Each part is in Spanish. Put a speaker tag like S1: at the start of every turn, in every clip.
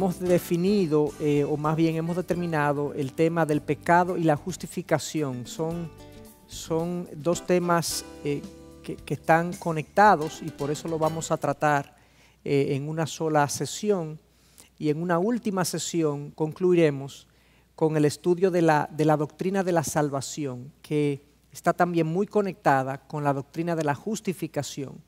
S1: hemos definido, o más bien hemos determinado el tema del pecado y la justificación. Son dos temas que están conectados y por eso lo vamos a tratar en una sola sesión. Y en una última sesión concluiremos con el estudio de la doctrina de la salvación, que está también muy conectada con la doctrina de la justificación,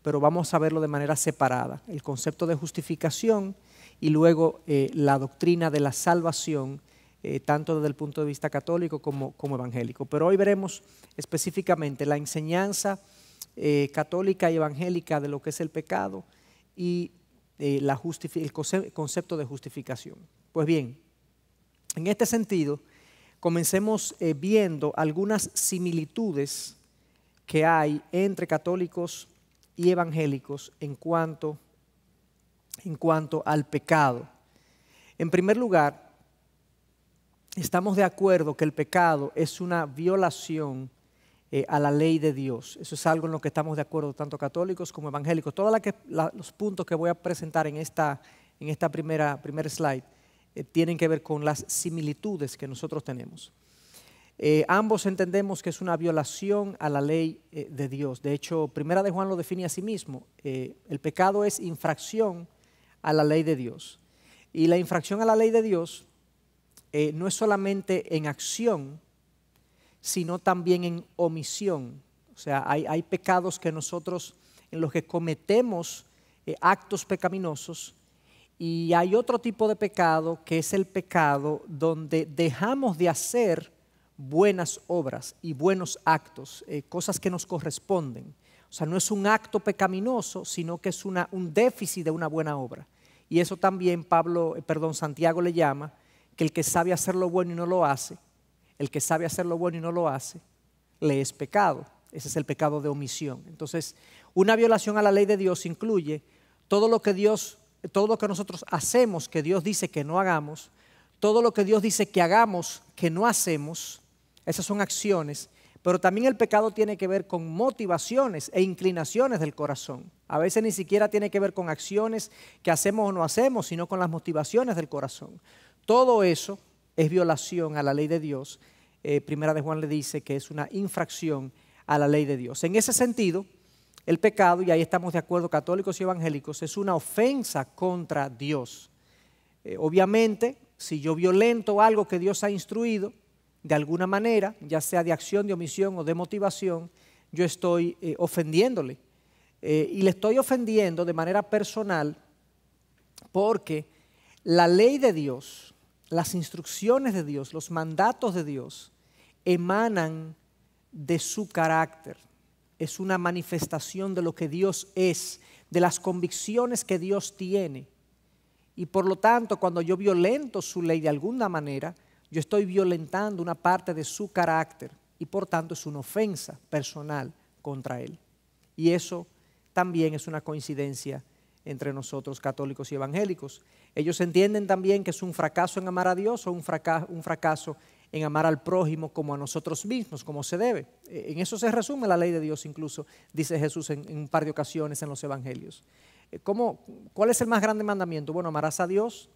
S1: pero vamos a verlo de manera separada. El concepto de justificación y luego la doctrina de la salvación, tanto desde el punto de vista católico como evangélico. Pero hoy veremos específicamente la enseñanza católica y evangélica de lo que es el pecado y el concepto de justificación. Pues bien, en este sentido, comencemos viendo algunas similitudes que hay entre católicos y evangélicos en cuanto al pecado. En primer lugar, estamos de acuerdo que el pecado es una violación a la ley de Dios. Eso es algo en lo que estamos de acuerdo tanto católicos como evangélicos. Todos los puntos que voy a presentar en esta primer slide tienen que ver con las similitudes que nosotros tenemos. Ambos entendemos que es una violación a la ley de Dios. De hecho, Primera de Juan lo define a sí mismo. El pecado es infracción a la ley de Dios. Y la infracción a la ley de Dios no es solamente en acción, sino también en omisión. O sea, hay pecados que nosotros, en los que cometemos actos pecaminosos, y hay otro tipo de pecado que es el pecado donde dejamos de hacer buenas obras y buenos actos, cosas que nos corresponden. O sea, no es un acto pecaminoso, sino que es un déficit de una buena obra. Y eso también Santiago le llama que el que sabe hacer lo bueno y no lo hace, el que sabe hacer lo bueno y no lo hace, le es pecado. Ese es el pecado de omisión. Entonces, una violación a la ley de Dios incluye todo lo que nosotros hacemos que Dios dice que no hagamos, todo lo que Dios dice que hagamos que no hacemos. Esas son acciones, pero también el pecado tiene que ver con motivaciones e inclinaciones del corazón. A veces ni siquiera tiene que ver con acciones que hacemos o no hacemos, sino con las motivaciones del corazón. Todo eso es violación a la ley de Dios. Primera de Juan le dice que es una infracción a la ley de Dios. En ese sentido, el pecado, y ahí estamos de acuerdo católicos y evangélicos, es una ofensa contra Dios. Obviamente, si yo violento algo que Dios ha instruido, de alguna manera, ya sea de acción, de omisión o de motivación, yo estoy ofendiéndole. Y le estoy ofendiendo de manera personal porque la ley de Dios, las instrucciones de Dios, los mandatos de Dios emanan de su carácter. Es una manifestación de lo que Dios es, de las convicciones que Dios tiene. Y por lo tanto, cuando yo violento su ley de alguna manera, yo estoy violentando una parte de su carácter y por tanto es una ofensa personal contra Él. Y eso también es una coincidencia entre nosotros católicos y evangélicos. Ellos entienden también que es un fracaso en amar a Dios o un fracaso en amar al prójimo como a nosotros mismos, como se debe. En eso se resume la ley de Dios, incluso dice Jesús en un par de ocasiones en los evangelios. ¿Cuál es el más grande mandamiento? Bueno, amarás a Dios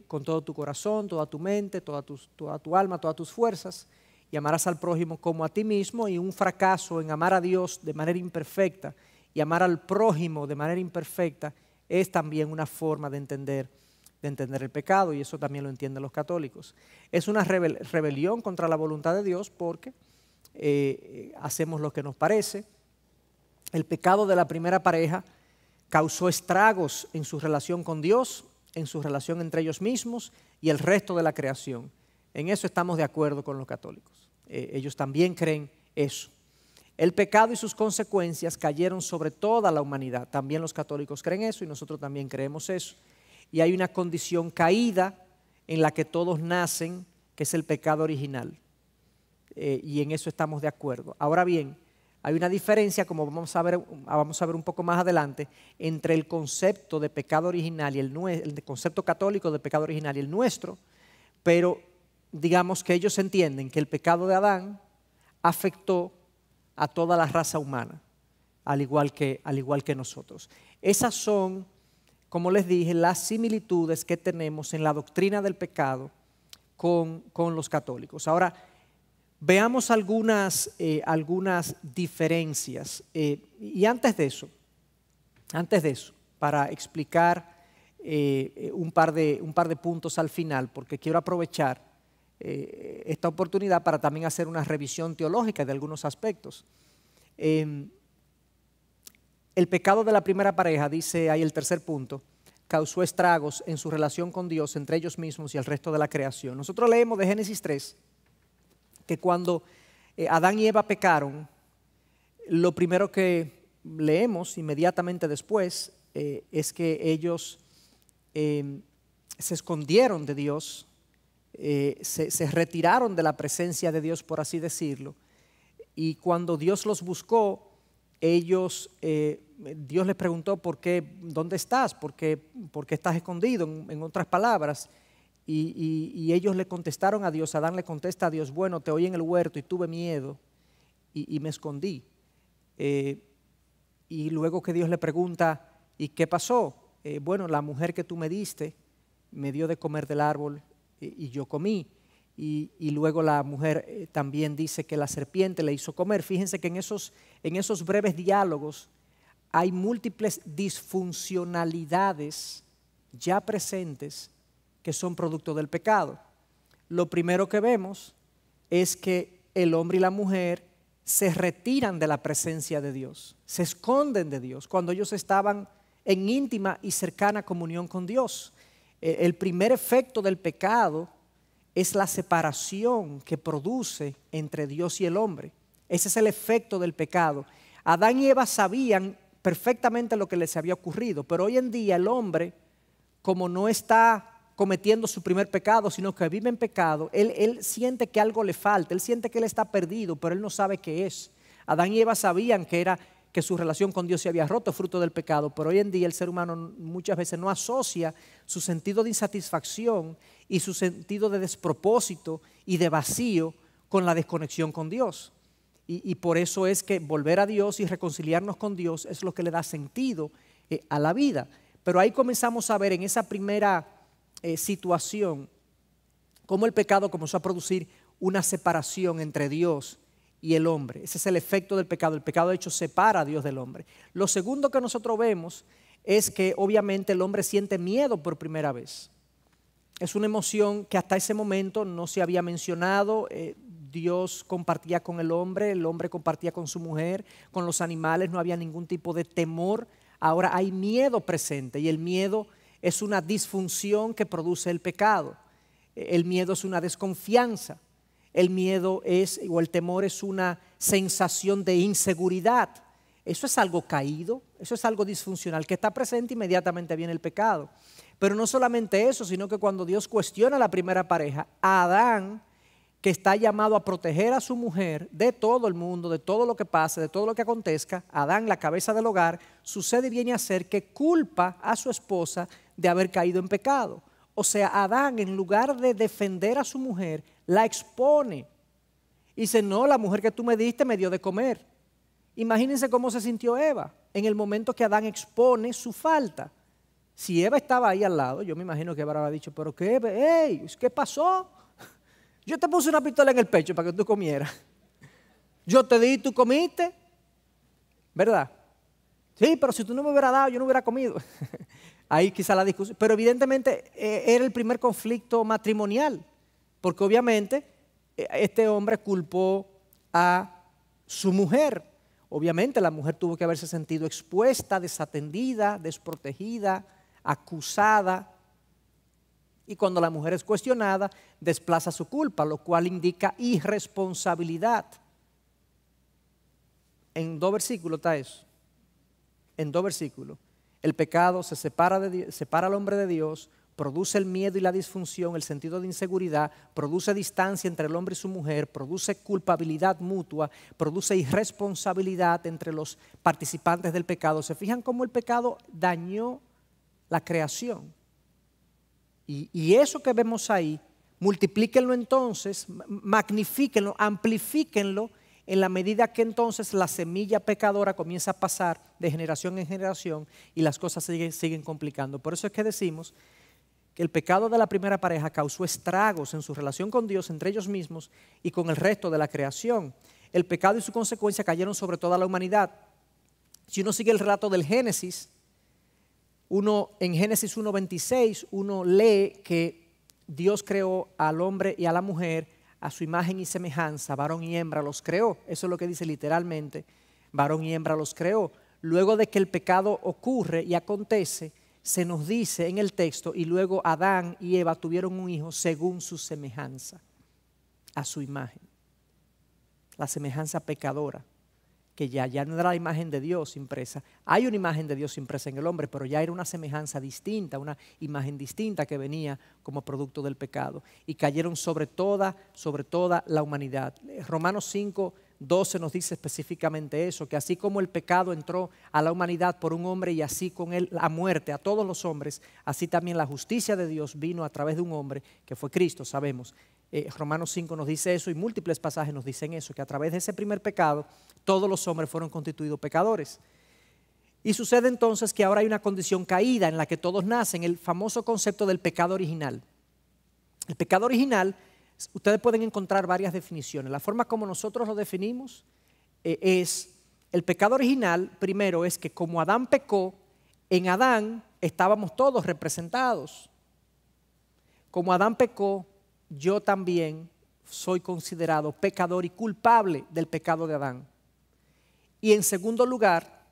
S1: con todo tu corazón, toda tu mente, toda tu alma, todas tus fuerzas, y amarás al prójimo como a ti mismo. Y un fracaso en amar a Dios de manera imperfecta y amar al prójimo de manera imperfecta es también una forma de entender el pecado, y eso también lo entienden los católicos. Es una rebelión contra la voluntad de Dios porque hacemos lo que nos parece. El pecado de la primera pareja causó estragos en su relación con Dios, en su relación entre ellos mismos y el resto de la creación. En eso estamos de acuerdo con los católicos. Ellos también creen eso. El pecado y sus consecuencias cayeron sobre toda la humanidad. También los católicos creen eso y nosotros también creemos eso. Y hay una condición caída en la que todos nacen, que es el pecado original. Y en eso estamos de acuerdo. Ahora bien, hay una diferencia, como vamos a ver un poco más adelante, entre el concepto de pecado original y el concepto católico de pecado original y el nuestro, pero digamos que ellos entienden que el pecado de Adán afectó a toda la raza humana, al igual que nosotros. Esas son como les dije, las similitudes que tenemos en la doctrina del pecado con los católicos. Ahora, veamos algunas diferencias. Y antes de eso, para explicar un par de puntos al final, porque quiero aprovechar esta oportunidad para también hacer una revisión teológica de algunos aspectos. El pecado de la primera pareja, dice ahí el tercer punto, causó estragos en su relación con Dios, entre ellos mismos y el resto de la creación. Nosotros leemos de Génesis 3 que cuando Adán y Eva pecaron, lo primero que leemos inmediatamente después es que ellos se escondieron de Dios, se retiraron de la presencia de Dios, por así decirlo, y cuando Dios los buscó, Dios les preguntó ¿dónde estás? ¿Por qué estás escondido? En otras palabras, y ellos le contestaron a Dios. Adán le contesta a Dios: bueno, te oí en el huerto y tuve miedo y me escondí. Y luego que Dios le pregunta: ¿y qué pasó? Bueno, la mujer que tú me diste me dio de comer del árbol y yo comí. Y luego la mujer también dice que la serpiente le hizo comer. Fíjense que en esos breves diálogos hay múltiples disfuncionalidades ya presentes que son producto del pecado. Lo primero que vemos es que el hombre y la mujer se retiran de la presencia de Dios, se esconden de Dios cuando ellos estaban en íntima y cercana comunión con Dios. El primer efecto del pecado es la separación que produce entre Dios y el hombre. Ese es el efecto del pecado. Adán y Eva sabían perfectamente lo que les había ocurrido, pero hoy en día el hombre, como no está cometiendo su primer pecado, sino que vive en pecado, él siente que algo le falta, él siente que él está perdido, pero él no sabe qué es. Adán y Eva sabían que su relación con Dios se había roto fruto del pecado, pero hoy en día el ser humano muchas veces no asocia su sentido de insatisfacción y su sentido de despropósito y de vacío con la desconexión con Dios. Y por eso es que volver a Dios y reconciliarnos con Dios es lo que le da sentido a la vida. Pero ahí comenzamos a ver en esa primera situación cómo el pecado comenzó a producir una separación entre Dios y el hombre. Ese es el efecto del pecado. El pecado de hecho separa a Dios del hombre. Lo segundo que nosotros vemos es que obviamente el hombre siente miedo por primera vez. Es una emoción que hasta ese momento no se había mencionado. Dios compartía con el hombre compartía con su mujer, con los animales, no había ningún tipo de temor. Ahora hay miedo presente y el miedo es una disfunción que produce el pecado. El miedo es una desconfianza. El miedo o el temor es una sensación de inseguridad. Eso es algo caído, eso es algo disfuncional que está presente, inmediatamente viene el pecado. Pero no solamente eso, sino que cuando Dios cuestiona a la primera pareja, a Adán, que está llamado a proteger a su mujer de todo el mundo, de todo lo que pase, de todo lo que acontezca, Adán, la cabeza del hogar, sucede y viene a ser que culpa a su esposa de haber caído en pecado. O sea, Adán, en lugar de defender a su mujer, la expone. Y dice: no, la mujer que tú me diste me dio de comer. Imagínense cómo se sintió Eva en el momento que Adán expone su falta. Si Eva estaba ahí al lado, yo me imagino que Eva habría dicho: pero ¿qué pasó? Yo te puse una pistola en el pecho para que tú comieras. Yo te di y tú comiste, ¿verdad? Sí, pero si tú no me hubieras dado, yo no hubiera comido. Ahí quizá la discusión. Pero evidentemente era el primer conflicto matrimonial, porque obviamente este hombre culpó a su mujer. Obviamente la mujer tuvo que haberse sentido expuesta, desatendida, desprotegida, acusada. Y cuando la mujer es cuestionada, desplaza su culpa, lo cual indica irresponsabilidad. En 2 versículos está eso. En 2 versículos. El pecado separa al hombre de Dios, produce el miedo y la disfunción, el sentido de inseguridad, produce distancia entre el hombre y su mujer, produce culpabilidad mutua, produce irresponsabilidad entre los participantes del pecado. ¿Se fijan cómo el pecado dañó la creación? Y eso que vemos ahí, multiplíquenlo entonces, magnifíquenlo, amplifíquenlo en la medida que entonces la semilla pecadora comienza a pasar de generación en generación y las cosas siguen complicando. Por eso es que decimos que el pecado de la primera pareja causó estragos en su relación con Dios, entre ellos mismos y con el resto de la creación. El pecado y su consecuencia cayeron sobre toda la humanidad. Si uno sigue el relato del Génesis, en Génesis 1:26, uno lee que Dios creó al hombre y a la mujer a su imagen y semejanza, varón y hembra los creó. Eso es lo que dice literalmente, varón y hembra los creó. Luego de que el pecado ocurre y acontece, se nos dice en el texto, y luego Adán y Eva tuvieron un hijo según su semejanza, a su imagen. La semejanza pecadora, que ya no era la imagen de Dios impresa. Hay una imagen de Dios impresa en el hombre, pero ya era una semejanza distinta, una imagen distinta que venía como producto del pecado. Y cayeron sobre toda la humanidad. Romanos 5:12 nos dice específicamente eso, que así como el pecado entró a la humanidad por un hombre y así con él la muerte a todos los hombres, así también la justicia de Dios vino a través de un hombre que fue Cristo, sabemos. Romanos 5 nos dice eso y múltiples pasajes nos dicen eso, que a través de ese primer pecado todos los hombres fueron constituidos pecadores. Y sucede entonces que ahora hay una condición caída en la que todos nacen, el famoso concepto del pecado original. El pecado original, ustedes pueden encontrar varias definiciones. La forma como nosotros lo definimos es, el pecado original, primero es que como Adán pecó, en Adán estábamos todos representados. Como Adán pecó, yo también soy considerado pecador y culpable del pecado de Adán. Y en segundo lugar,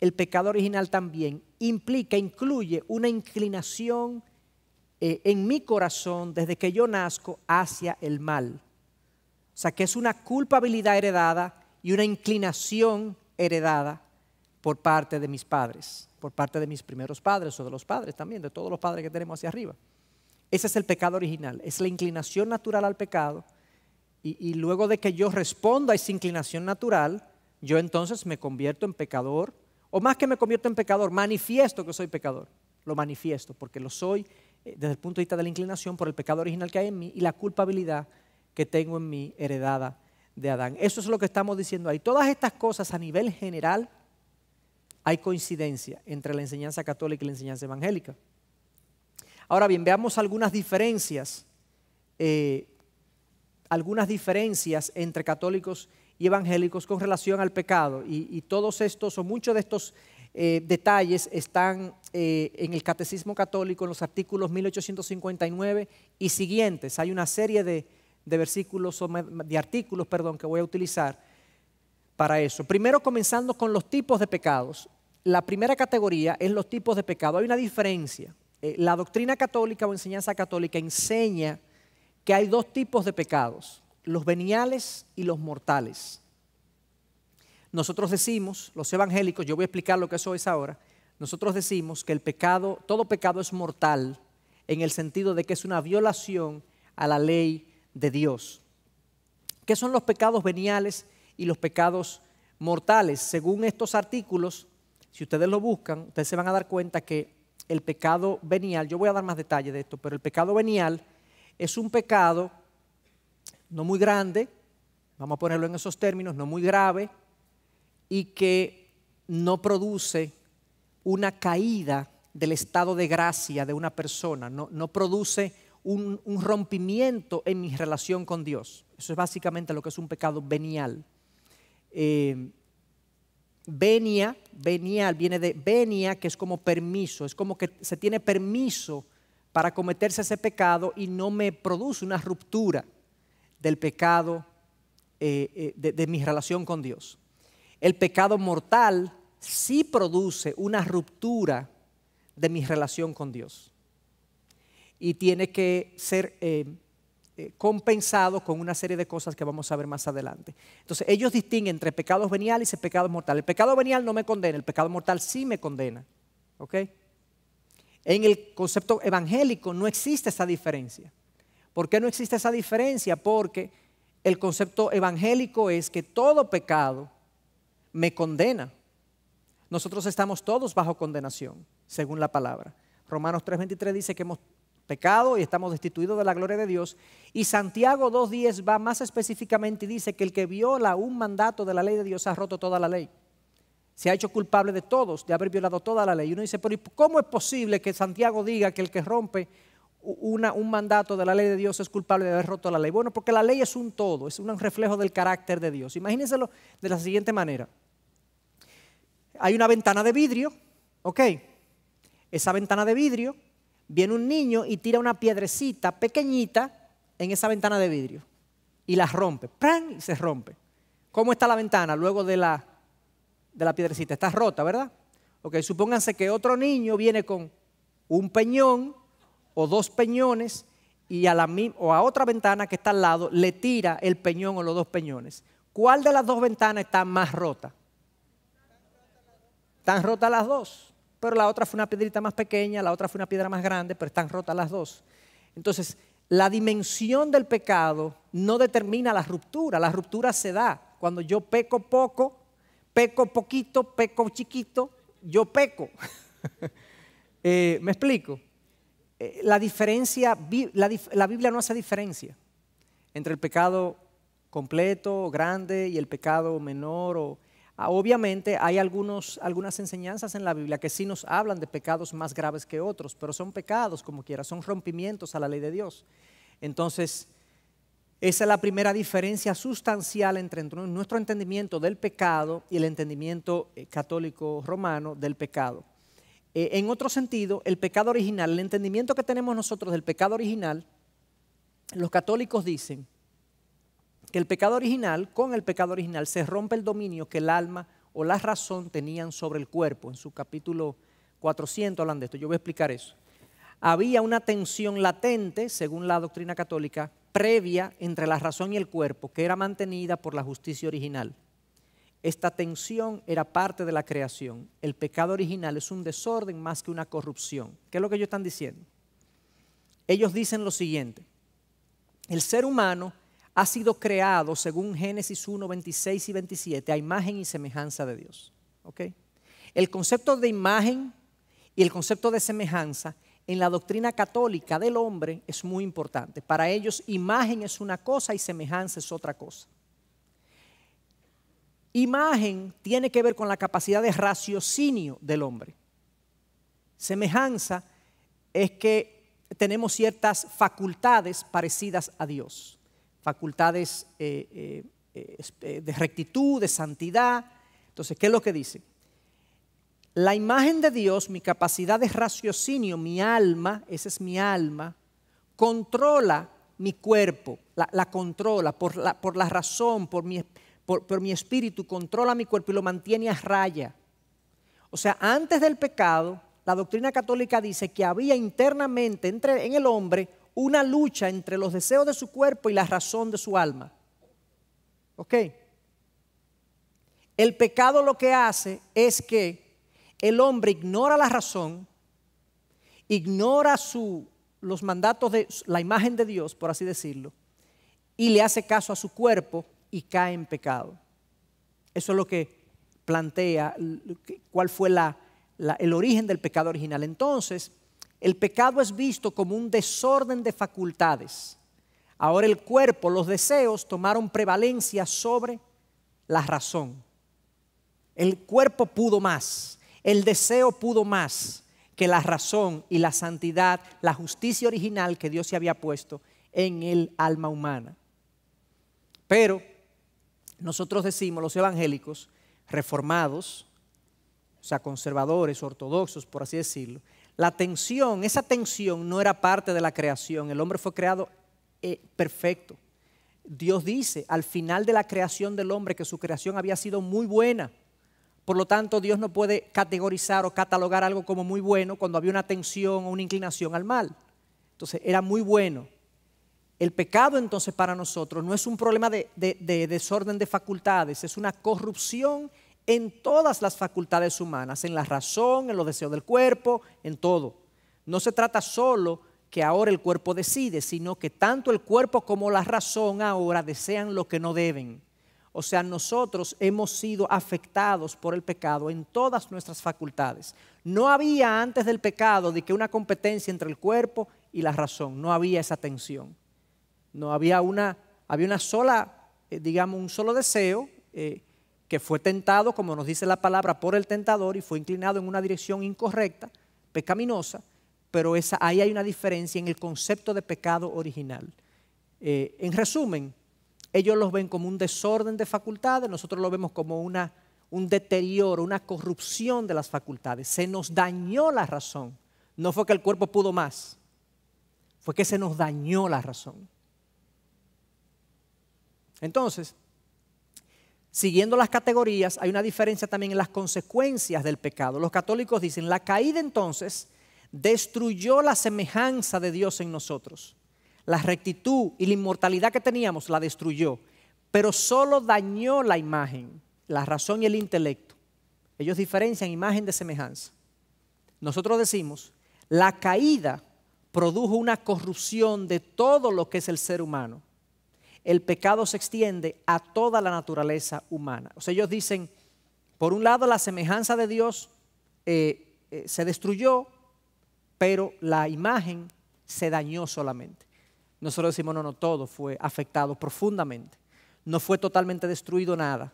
S1: el pecado original también incluye una inclinación en mi corazón desde que yo nazco hacia el mal. O sea que es una culpabilidad heredada y una inclinación heredada por parte de mis padres, por parte de mis primeros padres o de los padres también, de todos los padres que tenemos hacia arriba. Ese es el pecado original, es la inclinación natural al pecado y luego de que yo respondo a esa inclinación natural, yo entonces me convierto en pecador, o más que me convierto en pecador, manifiesto que soy pecador, lo manifiesto porque lo soy desde el punto de vista de la inclinación por el pecado original que hay en mí y la culpabilidad que tengo en mí heredada de Adán. Eso es lo que estamos diciendo ahí. Todas estas cosas a nivel general hay coincidencia entre la enseñanza católica y la enseñanza evangélica. Ahora bien, veamos algunas diferencias entre católicos y evangélicos con relación al pecado. Y todos estos, o muchos de estos detalles están en el Catecismo Católico, en los artículos 1859 y siguientes. Hay una serie de artículos que voy a utilizar para eso. Primero, comenzando con los tipos de pecados. La primera categoría es los tipos de pecado. Hay una diferencia. La doctrina católica o enseñanza católica enseña que hay dos tipos de pecados, los veniales y los mortales. Nosotros decimos, los evangélicos, yo voy a explicar lo que eso es ahora, nosotros decimos que todo pecado es mortal en el sentido de que es una violación a la ley de Dios. ¿Qué son los pecados veniales y los pecados mortales? Según estos artículos, si ustedes lo buscan, ustedes se van a dar cuenta que el pecado venial, yo voy a dar más detalle de esto, pero el pecado venial es un pecado no muy grande, vamos a ponerlo en esos términos, no muy grave, y que no produce una caída del estado de gracia de una persona, no produce un rompimiento en mi relación con Dios. Eso es básicamente lo que es un pecado venial. Venial viene de venia, que es como permiso, es como que se tiene permiso para cometerse ese pecado y no me produce una ruptura del pecado de mi relación con Dios. El pecado mortal sí produce una ruptura de mi relación con Dios y tiene que ser compensado con una serie de cosas que vamos a ver más adelante. Entonces ellos distinguen entre pecados veniales y pecados mortales. El pecado venial no me condena, el pecado mortal sí me condena. ¿Ok? En el concepto evangélico no existe esa diferencia. ¿Por qué no existe esa diferencia? Porque el concepto evangélico es que todo pecado me condena. Nosotros estamos todos bajo condenación, según la palabra. Romanos 3:23 dice que hemos pecado y estamos destituidos de la gloria de Dios. Y Santiago 2:10 va más específicamente y dice que el que viola un mandato de la ley de Dios ha roto toda la ley. Se ha hecho culpable de todos, de haber violado toda la ley. Y uno dice, pero ¿cómo es posible que Santiago diga que el que rompe un mandato de la ley de Dios es culpable de haber roto la ley? Bueno, porque la ley es un todo, es un reflejo del carácter de Dios. Imagínenselo de la siguiente manera. Hay una ventana de vidrio, ¿ok? Esa ventana de vidrio, viene un niño y tira una piedrecita pequeñita en esa ventana de vidrio y la rompe, ¡pran! Y se rompe. ¿Cómo está la ventana luego de la piedrecita? Está rota, ¿verdad? Ok, supónganse que otro niño viene con un peñón o dos peñones y a otra ventana que está al lado le tira el peñón o los dos peñones. ¿Cuál de las dos ventanas está más rota? Están rotas las dos. Pero la otra fue una piedrita más pequeña, la otra fue una piedra más grande, pero están rotas las dos. Entonces, la dimensión del pecado no determina la ruptura se da. Cuando yo peco poco, peco poquito, peco chiquito, yo peco. ¿Me explico? La Biblia no hace diferencia entre el pecado completo, grande, y el pecado menor. Obviamente hay algunas enseñanzas en la Biblia que sí nos hablan de pecados más graves que otros, pero son pecados como quiera, son rompimientos a la ley de Dios. Entonces, esa es la primera diferencia sustancial entre nuestro entendimiento del pecado y el entendimiento católico romano del pecado. En otro sentido, el pecado original, el entendimiento que tenemos nosotros del pecado original, los católicos dicen que con el pecado original se rompe el dominio que el alma o la razón tenían sobre el cuerpo. En su capítulo 400 hablan de esto, yo voy a explicar eso. Había una tensión latente, según la doctrina católica, previa entre la razón y el cuerpo, que era mantenida por la justicia original. Esta tensión era parte de la creación. El pecado original es un desorden más que una corrupción. ¿Qué es lo que ellos están diciendo? Ellos dicen lo siguiente: el ser humano ha sido creado, según Génesis 1, 26 y 27, a imagen y semejanza de Dios. ¿Okay? El concepto de imagen y el concepto de semejanza en la doctrina católica del hombre es muy importante. Para ellos, imagen es una cosa y semejanza es otra cosa. Imagen tiene que ver con la capacidad de raciocinio del hombre. Semejanza es que tenemos ciertas facultades parecidas a Dios. Facultades de rectitud, de santidad. Entonces, ¿qué es lo que dice? La imagen de Dios, mi capacidad de raciocinio, mi alma, esa es mi alma, controla mi cuerpo, la controla por la razón, por mi espíritu, controla mi cuerpo y lo mantiene a raya. O sea, antes del pecado, la doctrina católica dice que había internamente en el hombre una lucha entre los deseos de su cuerpo y la razón de su alma. ¿Ok? El pecado lo que hace es que el hombre ignora la razón, ignora los mandatos de la imagen de Dios, por así decirlo, y le hace caso a su cuerpo y cae en pecado. Eso es lo que plantea cuál fue el origen del pecado original. Entonces, el pecado es visto como un desorden de facultades. Ahora el cuerpo, los deseos tomaron prevalencia sobre la razón. El cuerpo pudo más, el deseo pudo más que la razón y la santidad, la justicia original que Dios se había puesto en el alma humana. Pero nosotros decimos, los evangélicos reformados, o sea, conservadores, ortodoxos, por así decirlo, esa tensión no era parte de la creación. El hombre fue creado perfecto. Dios dice al final de la creación del hombre que su creación había sido muy buena. Por lo tanto, Dios no puede categorizar o catalogar algo como muy bueno cuando había una tensión o una inclinación al mal. Entonces, era muy bueno. El pecado, entonces, para nosotros no es un problema de desorden de facultades, es una corrupción en todas las facultades humanas, en la razón, en los deseos del cuerpo, en todo. No se trata solo que ahora el cuerpo decide, sino que tanto el cuerpo como la razón ahora desean lo que no deben. O sea, nosotros hemos sido afectados por el pecado en todas nuestras facultades. No había antes del pecado de que una competencia entre el cuerpo y la razón. No había esa tensión. No había había una sola, digamos, un solo deseo que fue tentado, como nos dice la palabra, por el tentador y fue inclinado en una dirección incorrecta, pecaminosa, pero ahí hay una diferencia en el concepto de pecado original. En resumen, ellos los ven como un desorden de facultades, nosotros lo vemos como un deterioro, una corrupción de las facultades. Se nos dañó la razón. No fue que el cuerpo pudo más, fue que se nos dañó la razón. Entonces, siguiendo las categorías, hay una diferencia también en las consecuencias del pecado. Los católicos dicen, la caída entonces destruyó la semejanza de Dios en nosotros. La rectitud y la inmortalidad que teníamos la destruyó, pero solo dañó la imagen, la razón y el intelecto. Ellos diferencian imagen de semejanza. Nosotros decimos, la caída produjo una corrupción de todo lo que es el ser humano. El pecado se extiende a toda la naturaleza humana. O sea, ellos dicen, por un lado la semejanza de Dios se destruyó, pero la imagen se dañó solamente. Nosotros decimos, no, todo fue afectado profundamente. No fue totalmente destruido nada.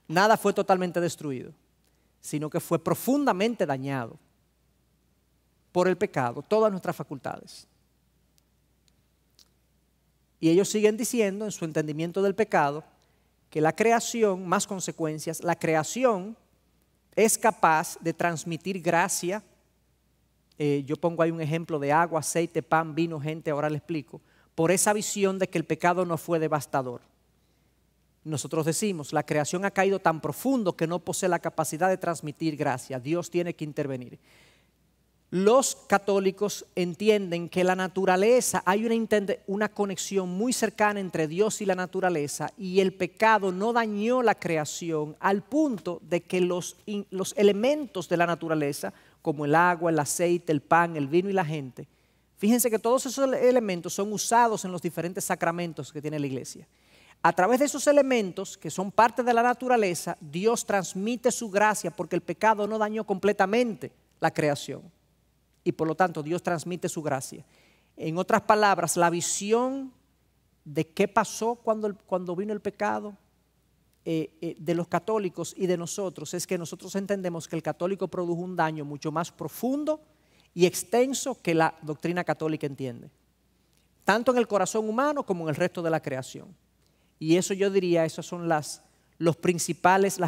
S1: Nada fue totalmente destruido, sino que fue profundamente dañado por el pecado, todas nuestras facultades. Y ellos siguen diciendo en su entendimiento del pecado que la creación, más consecuencias, la creación es capaz de transmitir gracia. Yo pongo ahí un ejemplo de agua, aceite, pan, vino, gente, ahora le explico, por esa visión de que el pecado no fue devastador. Nosotros decimos, la creación ha caído tan profundo que no posee la capacidad de transmitir gracia. Dios tiene que intervenir. Los católicos entienden que la naturaleza, hay una conexión muy cercana entre Dios y la naturaleza, y el pecado no dañó la creación al punto de que los elementos de la naturaleza, como el agua, el aceite, el pan, el vino y la gente, fíjense que todos esos elementos son usados en los diferentes sacramentos que tiene la iglesia. A través de esos elementos que son parte de la naturaleza, Dios transmite su gracia porque el pecado no dañó completamente la creación. Y por lo tanto Dios transmite su gracia. En otras palabras, la visión de qué pasó cuando vino el pecado de los católicos y de nosotros es que nosotros entendemos que el católico produjo un daño mucho más profundo y extenso que la doctrina católica entiende, tanto en el corazón humano como en el resto de la creación. Y eso yo diría, esas son las principales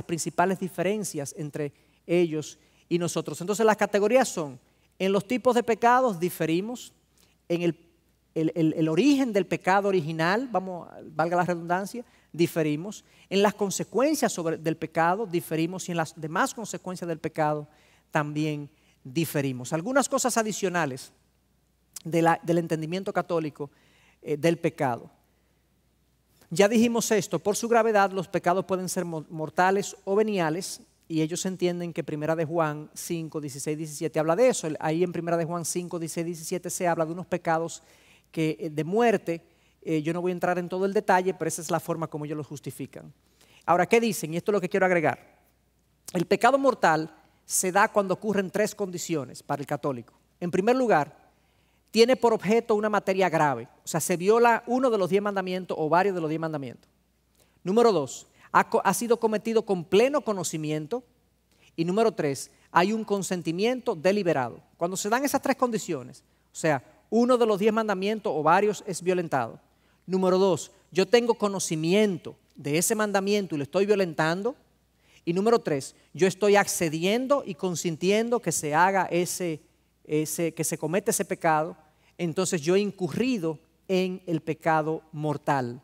S1: diferencias entre ellos y nosotros. Entonces las categorías son: en los tipos de pecados diferimos, en el origen del pecado original, valga la redundancia, diferimos, en las consecuencias del pecado diferimos y en las demás consecuencias del pecado también diferimos. Algunas cosas adicionales del entendimiento católico del pecado. Ya dijimos esto, por su gravedad los pecados pueden ser mortales o veniales. Y ellos entienden que Primera de Juan 5, 16, 17 habla de eso. Ahí en Primera de Juan 5, 16, 17 se habla de unos pecados de muerte. Yo no voy a entrar en todo el detalle, pero esa es la forma como ellos los justifican. Ahora, ¿qué dicen? Y esto es lo que quiero agregar. El pecado mortal se da cuando ocurren tres condiciones para el católico. En primer lugar, tiene por objeto una materia grave. O sea, se viola uno de los 10 mandamientos o varios de los 10 mandamientos. Número 2. Ha sido cometido con pleno conocimiento. Y número 3, hay un consentimiento deliberado. Cuando se dan esas tres condiciones, o sea, uno de los 10 mandamientos o varios es violentado. Número 2, yo tengo conocimiento de ese mandamiento y lo estoy violentando. Y número 3, yo estoy accediendo y consintiendo que se haga que se cometa ese pecado. Entonces yo he incurrido en el pecado mortal.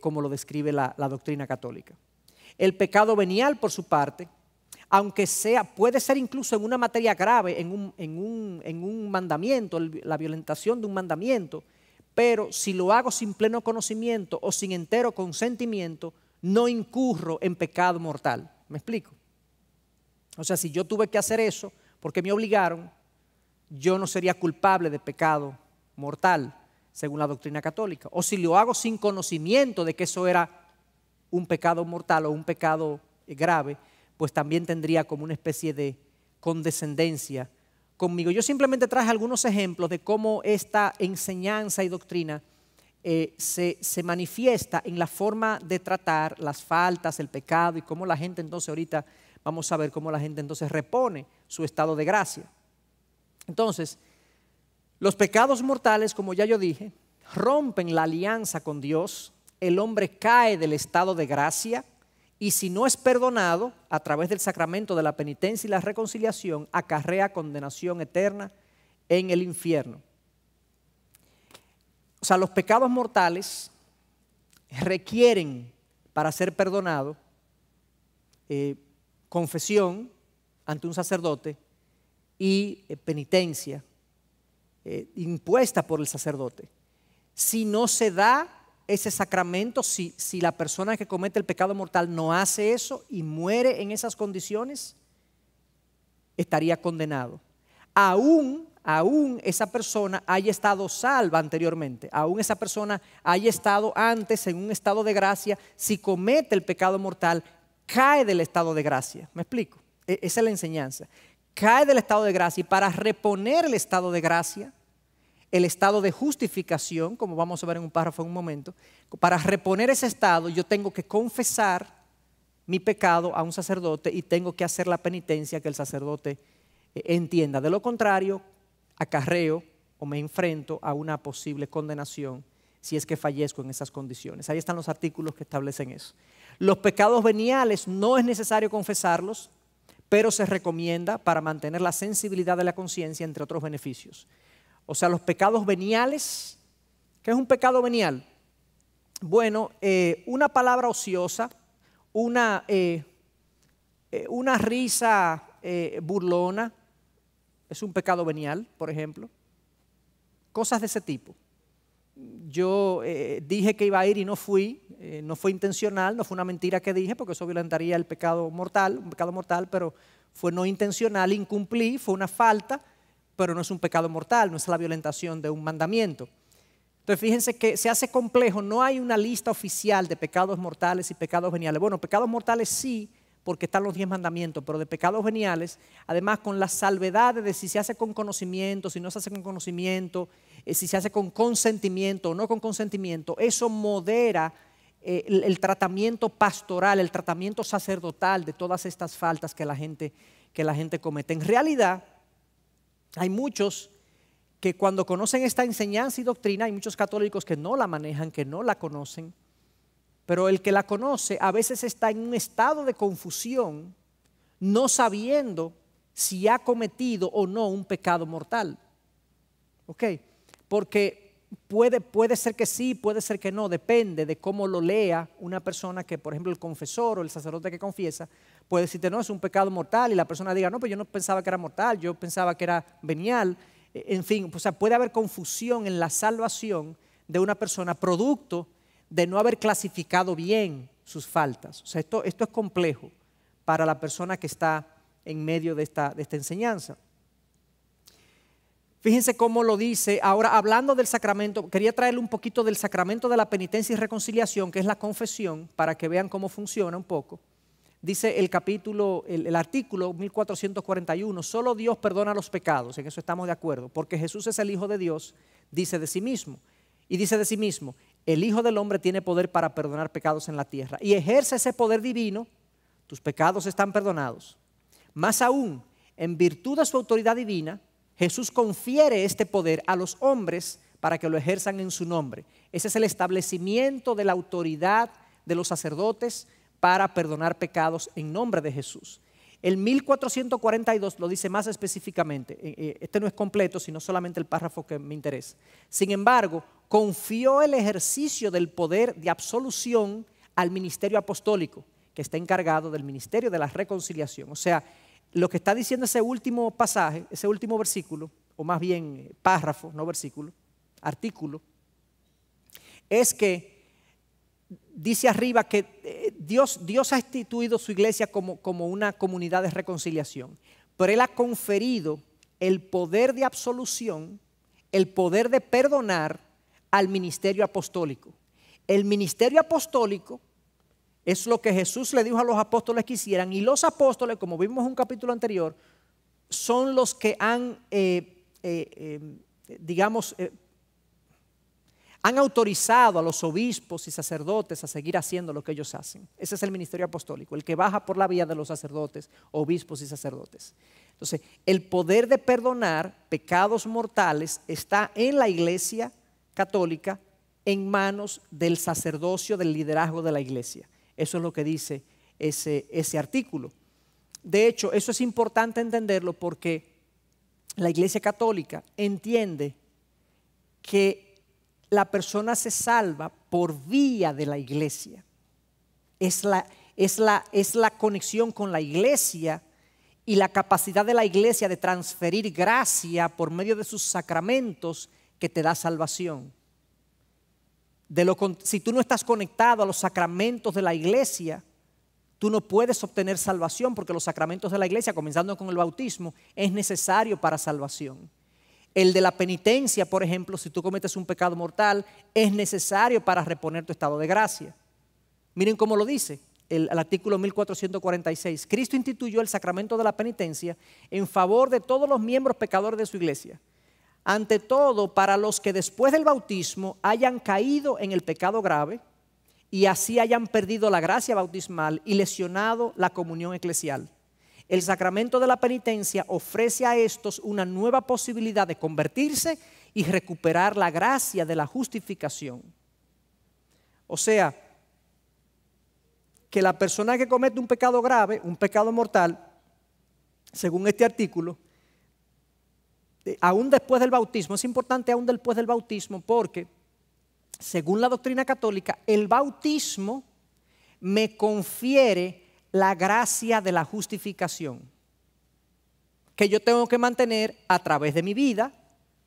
S1: Como lo describe la doctrina católica. El pecado venial, por su parte, aunque puede ser incluso en una materia grave, en un mandamiento, la violentación de un mandamiento, pero si lo hago sin pleno conocimiento o sin entero consentimiento, no incurro en pecado mortal. ¿Me explico? O sea, si yo tuve que hacer eso porque me obligaron, yo no sería culpable de pecado mortal, según la doctrina católica. O si lo hago sin conocimiento de que eso era un pecado mortal o un pecado grave, pues también tendría como una especie de condescendencia conmigo. Yo simplemente traje algunos ejemplos de cómo esta enseñanza y doctrina se manifiesta en la forma de tratar las faltas, el pecado y cómo la gente entonces ahorita vamos a ver cómo la gente entonces repone su estado de gracia. Entonces, los pecados mortales, como ya yo dije, rompen la alianza con Dios, el hombre cae del estado de gracia y si no es perdonado a través del sacramento de la penitencia y la reconciliación, acarrea condenación eterna en el infierno. O sea, los pecados mortales requieren, para ser perdonado, confesión ante un sacerdote y penitencia impuesta por el sacerdote. Si no se da ese sacramento, si la persona que comete el pecado mortal no hace eso y muere en esas condiciones, estaría condenado. Aún esa persona haya estado salva anteriormente, aún esa persona haya estado antes en un estado de gracia, si comete el pecado mortal, cae del estado de gracia. ¿Me explico? Esa es la enseñanza. Cae del estado de gracia y para reponer el estado de gracia, el estado de justificación, como vamos a ver en un párrafo en un momento, para reponer ese estado yo tengo que confesar mi pecado a un sacerdote y tengo que hacer la penitencia que el sacerdote entienda. De lo contrario, acarreo o me enfrento a una posible condenación si es que fallezco en esas condiciones. Ahí están los artículos que establecen eso. Los pecados veniales no es necesario confesarlos, pero se recomienda para mantener la sensibilidad de la conciencia, entre otros beneficios. O sea, los pecados veniales, ¿qué es un pecado venial? Bueno, una palabra ociosa, una risa burlona, es un pecado venial, por ejemplo. Cosas de ese tipo. Yo dije que iba a ir y no fui, no fue intencional, no fue una mentira que dije, porque eso violentaría el pecado mortal, un pecado mortal, pero fue no intencional, incumplí, fue una falta, pero no es un pecado mortal, no es la violentación de un mandamiento. Entonces fíjense que se hace complejo, no hay una lista oficial de pecados mortales y pecados veniales. Bueno, pecados mortales sí, porque están los 10 mandamientos, pero de pecados veniales, además con las salvedades de si se hace con conocimiento, si no se hace con conocimiento, si se hace con consentimiento o no con consentimiento, eso modera el tratamiento pastoral, el tratamiento sacerdotal de todas estas faltas que la gente comete. En realidad, hay muchos que cuando conocen esta enseñanza y doctrina, hay muchos católicos que no la manejan, que no la conocen, pero el que la conoce a veces está en un estado de confusión, no sabiendo si ha cometido o no un pecado mortal. ¿Ok? Porque puede ser que sí, puede ser que no, depende de cómo lo lea una persona que, por ejemplo, el confesor o el sacerdote que confiesa, puede decirte, no, es un pecado mortal, y la persona diga, no, pero yo no pensaba que era mortal, yo pensaba que era venial. En fin, o sea, puede haber confusión en la salvación de una persona producto de no haber clasificado bien sus faltas. O sea, esto es complejo para la persona que está en medio de esta enseñanza. Fíjense cómo lo dice. Ahora, hablando del sacramento, quería traerle un poquito del sacramento de la penitencia y reconciliación, que es la confesión, para que vean cómo funciona un poco. Dice el artículo 1441, solo Dios perdona los pecados, en eso estamos de acuerdo, porque Jesús es el Hijo de Dios, dice de sí mismo. Y dice de sí mismo, el Hijo del Hombre tiene poder para perdonar pecados en la tierra. Y ejerce ese poder divino, tus pecados están perdonados. Más aún, en virtud de su autoridad divina, Jesús confiere este poder a los hombres para que lo ejerzan en su nombre. Ese es el establecimiento de la autoridad de los sacerdotes para perdonar pecados en nombre de Jesús. El 1442 lo dice más específicamente. Este no es completo, sino solamente el párrafo que me interesa. Sin embargo, confió el ejercicio del poder de absolución al ministerio apostólico, que está encargado del ministerio de la reconciliación. O sea, lo que está diciendo ese último pasaje, ese último versículo, o más bien párrafo, no versículo, artículo, es que dice arriba que Dios ha instituido su iglesia como una comunidad de reconciliación, pero Él ha conferido el poder de absolución, el poder de perdonar al ministerio apostólico. El ministerio apostólico es lo que Jesús le dijo a los apóstoles que hicieran, y los apóstoles, como vimos en un capítulo anterior, son los que han, han autorizado a los obispos y sacerdotes a seguir haciendo lo que ellos hacen. Ese es el ministerio apostólico, el que baja por la vía de los sacerdotes, obispos y sacerdotes. Entonces, el poder de perdonar pecados mortales está en la Iglesia católica, en manos del sacerdocio, del liderazgo de la Iglesia. Eso es lo que dice ese artículo. De hecho, eso es importante entenderlo porque la Iglesia católica entiende que la persona se salva por vía de la Iglesia. Es la conexión con la Iglesia y la capacidad de la Iglesia de transferir gracia por medio de sus sacramentos que te da salvación. Si tú no estás conectado a los sacramentos de la Iglesia, tú no puedes obtener salvación, porque los sacramentos de la Iglesia, comenzando con el bautismo, es necesario para salvación. El de la penitencia, por ejemplo, si tú cometes un pecado mortal, es necesario para reponer tu estado de gracia. Miren cómo lo dice el artículo 1446. Cristo instituyó el sacramento de la penitencia en favor de todos los miembros pecadores de su Iglesia. Ante todo, para los que después del bautismo hayan caído en el pecado grave y así hayan perdido la gracia bautismal y lesionado la comunión eclesial. El sacramento de la penitencia ofrece a estos una nueva posibilidad de convertirse y recuperar la gracia de la justificación. O sea, que la persona que comete un pecado grave, un pecado mortal, según este artículo, aún después del bautismo, es importante aún después del bautismo porque, según la doctrina católica, el bautismo me confiere la gracia de la justificación que yo tengo que mantener a través de mi vida,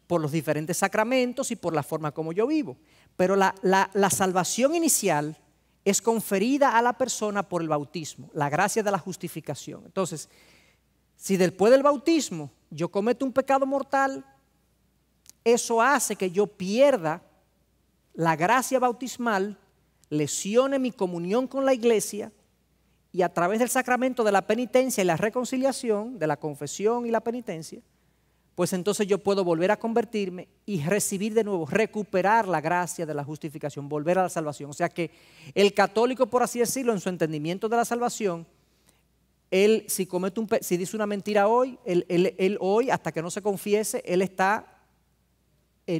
S1: por los diferentes sacramentos y por la forma como yo vivo. Pero la salvación inicial es conferida a la persona por el bautismo, la gracia de la justificación. Entonces, si después del bautismo yo cometo un pecado mortal, eso hace que yo pierda la gracia bautismal, lesione mi comunión con la Iglesia y a través del sacramento de la penitencia y la reconciliación, de la confesión y la penitencia, pues entonces yo puedo volver a convertirme y recibir de nuevo, recuperar la gracia de la justificación, volver a la salvación. O sea que el católico, por así decirlo, en su entendimiento de la salvación, él si dice una mentira hoy, él hoy, hasta que no se confiese, él está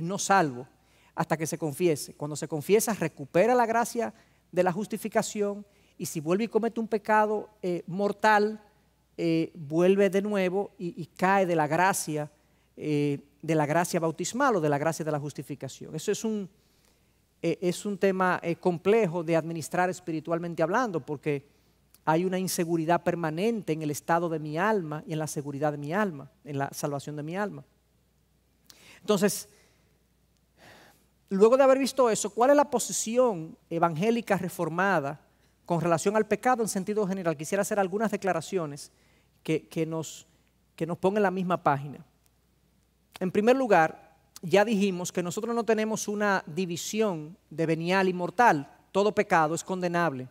S1: no salvo, hasta que se confiese. Cuando se confiesa, recupera la gracia de la justificación, y si vuelve y comete un pecado mortal, vuelve de nuevo y cae de la gracia bautismal o de la gracia de la justificación. Eso es un tema complejo de administrar espiritualmente hablando, porque hay una inseguridad permanente en el estado de mi alma y en la seguridad de mi alma, en la salvación de mi alma. Entonces, luego de haber visto eso, ¿cuál es la posición evangélica reformada con relación al pecado en sentido general? Quisiera hacer algunas declaraciones que nos pongan en la misma página. En primer lugar, ya dijimos que nosotros no tenemos una división de venial y mortal. Todo pecado es condenable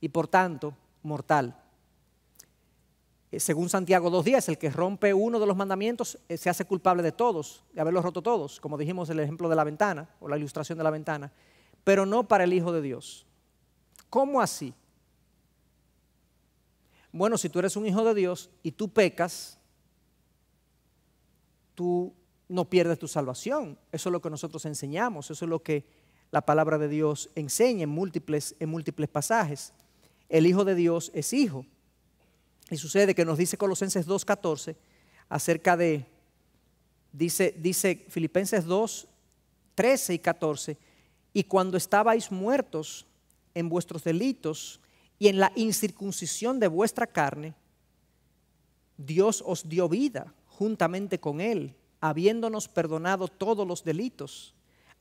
S1: y por tanto mortal. Según Santiago 2:10, el que rompe uno de los mandamientos se hace culpable de todos, de haberlos roto todos, como dijimos el ejemplo de la ventana o la ilustración de la ventana, pero no para el Hijo de Dios. ¿Cómo así? Bueno, si tú eres un hijo de Dios y tú pecas, tú no pierdes tu salvación. Eso es lo que nosotros enseñamos, eso es lo que la palabra de Dios enseña en múltiples pasajes. El Hijo de Dios es hijo. Y sucede que nos dice Colosenses 2:14 acerca de, dice Filipenses 2:13 y 14, y cuando estabais muertos en vuestros delitos y en la incircuncisión de vuestra carne, Dios os dio vida juntamente con Él, habiéndonos perdonado todos los delitos,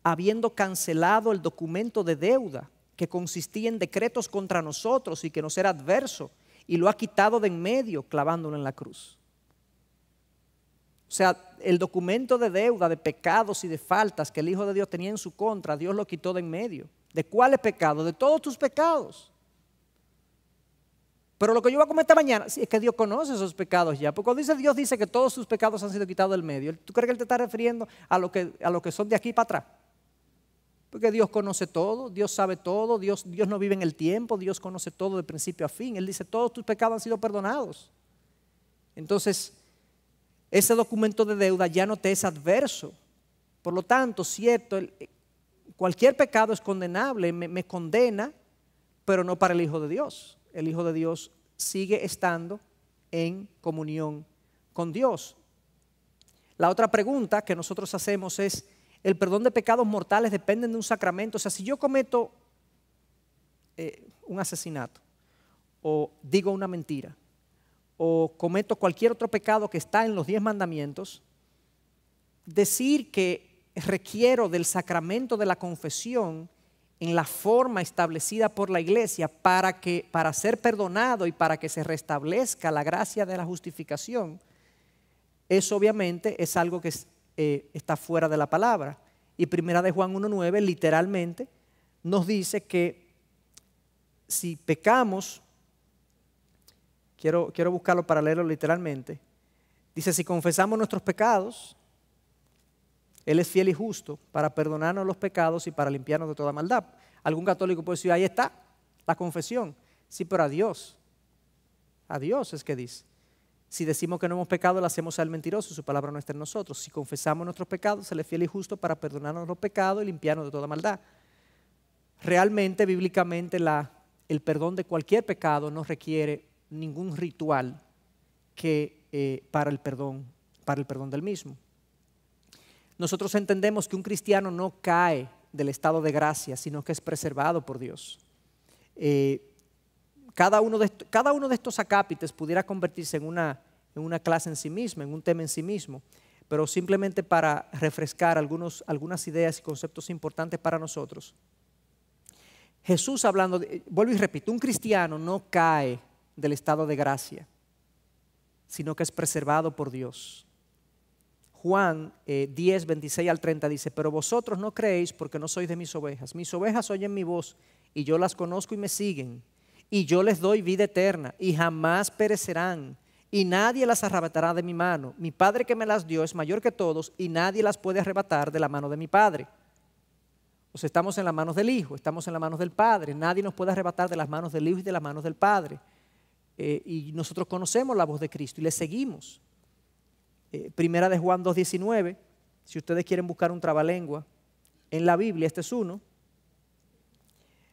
S1: habiendo cancelado el documento de deuda que consistía en decretos contra nosotros y que nos era adverso, y lo ha quitado de en medio, clavándolo en la cruz. O sea, el documento de deuda, de pecados y de faltas que el Hijo de Dios tenía en su contra, Dios lo quitó de en medio. ¿De cuáles pecados? De todos tus pecados. Pero lo que yo voy a cometer mañana, sí, es que Dios conoce esos pecados ya. Porque cuando Dios dice que todos sus pecados han sido quitados del medio, ¿tú crees que Él te está refiriendo a lo que son de aquí para atrás? Porque Dios conoce todo, Dios sabe todo, Dios no vive en el tiempo, Dios conoce todo de principio a fin. Él dice, todos tus pecados han sido perdonados. Entonces, ese documento de deuda ya no te es adverso. Por lo tanto, cierto, cualquier pecado es condenable, me condena, pero no para el Hijo de Dios. El Hijo de Dios sigue estando en comunión con Dios. La otra pregunta que nosotros hacemos es, ¿el perdón de pecados mortales depende de un sacramento? O sea, si yo cometo un asesinato, o digo una mentira, o cometo cualquier otro pecado que está en los 10 mandamientos, decir que requiero del sacramento de la confesión en la forma establecida por la iglesia para ser perdonado y para que se restablezca la gracia de la justificación, eso obviamente es algo que está fuera de la palabra. Y primera de Juan 1:9 literalmente nos dice que si pecamos, quiero buscarlo para leerlo literalmente, dice, si confesamos nuestros pecados, Él es fiel y justo para perdonarnos los pecados y para limpiarnos de toda maldad. Algún católico puede decir, ahí está la confesión. Sí, pero a Dios es que dice. Si decimos que no hemos pecado, le hacemos al mentiroso, su palabra no está en nosotros. Si confesamos nuestros pecados, Él es fiel y justo para perdonarnos los pecados y limpiarnos de toda maldad. Realmente, bíblicamente, el perdón de cualquier pecado no requiere ningún ritual para el perdón del mismo. Nosotros entendemos que un cristiano no cae del estado de gracia, sino que es preservado por Dios. Cada uno de estos acápites pudiera convertirse en una clase en sí misma, en un tema en sí mismo, pero simplemente para refrescar algunas ideas y conceptos importantes para nosotros. Jesús hablando, vuelvo y repito, un cristiano no cae del estado de gracia, sino que es preservado por Dios. Juan 10, 26 al 30 dice, pero vosotros no creéis porque no sois de mis ovejas oyen mi voz y yo las conozco y me siguen, y yo les doy vida eterna y jamás perecerán y nadie las arrebatará de mi mano. Mi Padre que me las dio es mayor que todos y nadie las puede arrebatar de la mano de mi Padre. O sea, estamos en las manos del Hijo, estamos en las manos del Padre, nadie nos puede arrebatar de las manos del Hijo y de las manos del Padre. Y nosotros conocemos la voz de Cristo y le seguimos. Primera de Juan 2:19, si ustedes quieren buscar un trabalengua en la Biblia, este es uno,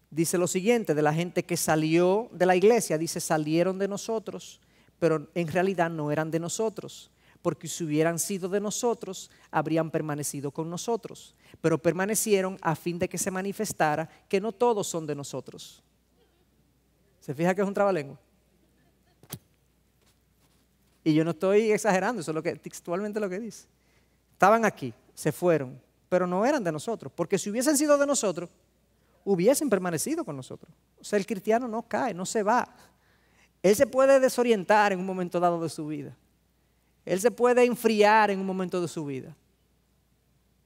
S1: dice lo siguiente, de la gente que salió de la iglesia, dice salieron de nosotros, pero en realidad no eran de nosotros, porque si hubieran sido de nosotros, habrían permanecido con nosotros, pero permanecieron a fin de que se manifestara que no todos son de nosotros. ¿Se fija que es un trabalengua? Y yo no estoy exagerando, eso es textualmente lo que dice. Estaban aquí, se fueron, pero no eran de nosotros, porque si hubiesen sido de nosotros, hubiesen permanecido con nosotros. O sea, el cristiano no cae, no se va. Él se puede desorientar en un momento dado de su vida. Él se puede enfriar en un momento de su vida.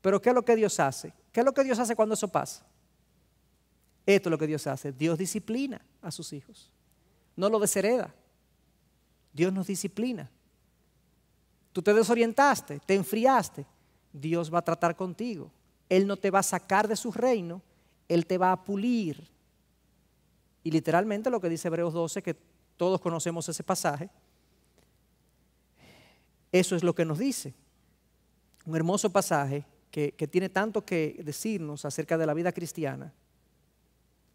S1: Pero ¿qué es lo que Dios hace? ¿Qué es lo que Dios hace cuando eso pasa? Esto es lo que Dios hace. Dios disciplina a sus hijos. No lo deshereda. Dios nos disciplina. Tú te desorientaste, te enfriaste. Dios va a tratar contigo. Él no te va a sacar de su reino, Él te va a pulir. Y literalmente lo que dice Hebreos 12, que todos conocemos ese pasaje, eso es lo que nos dice. Un hermoso pasaje que tiene tanto que decirnos acerca de la vida cristiana.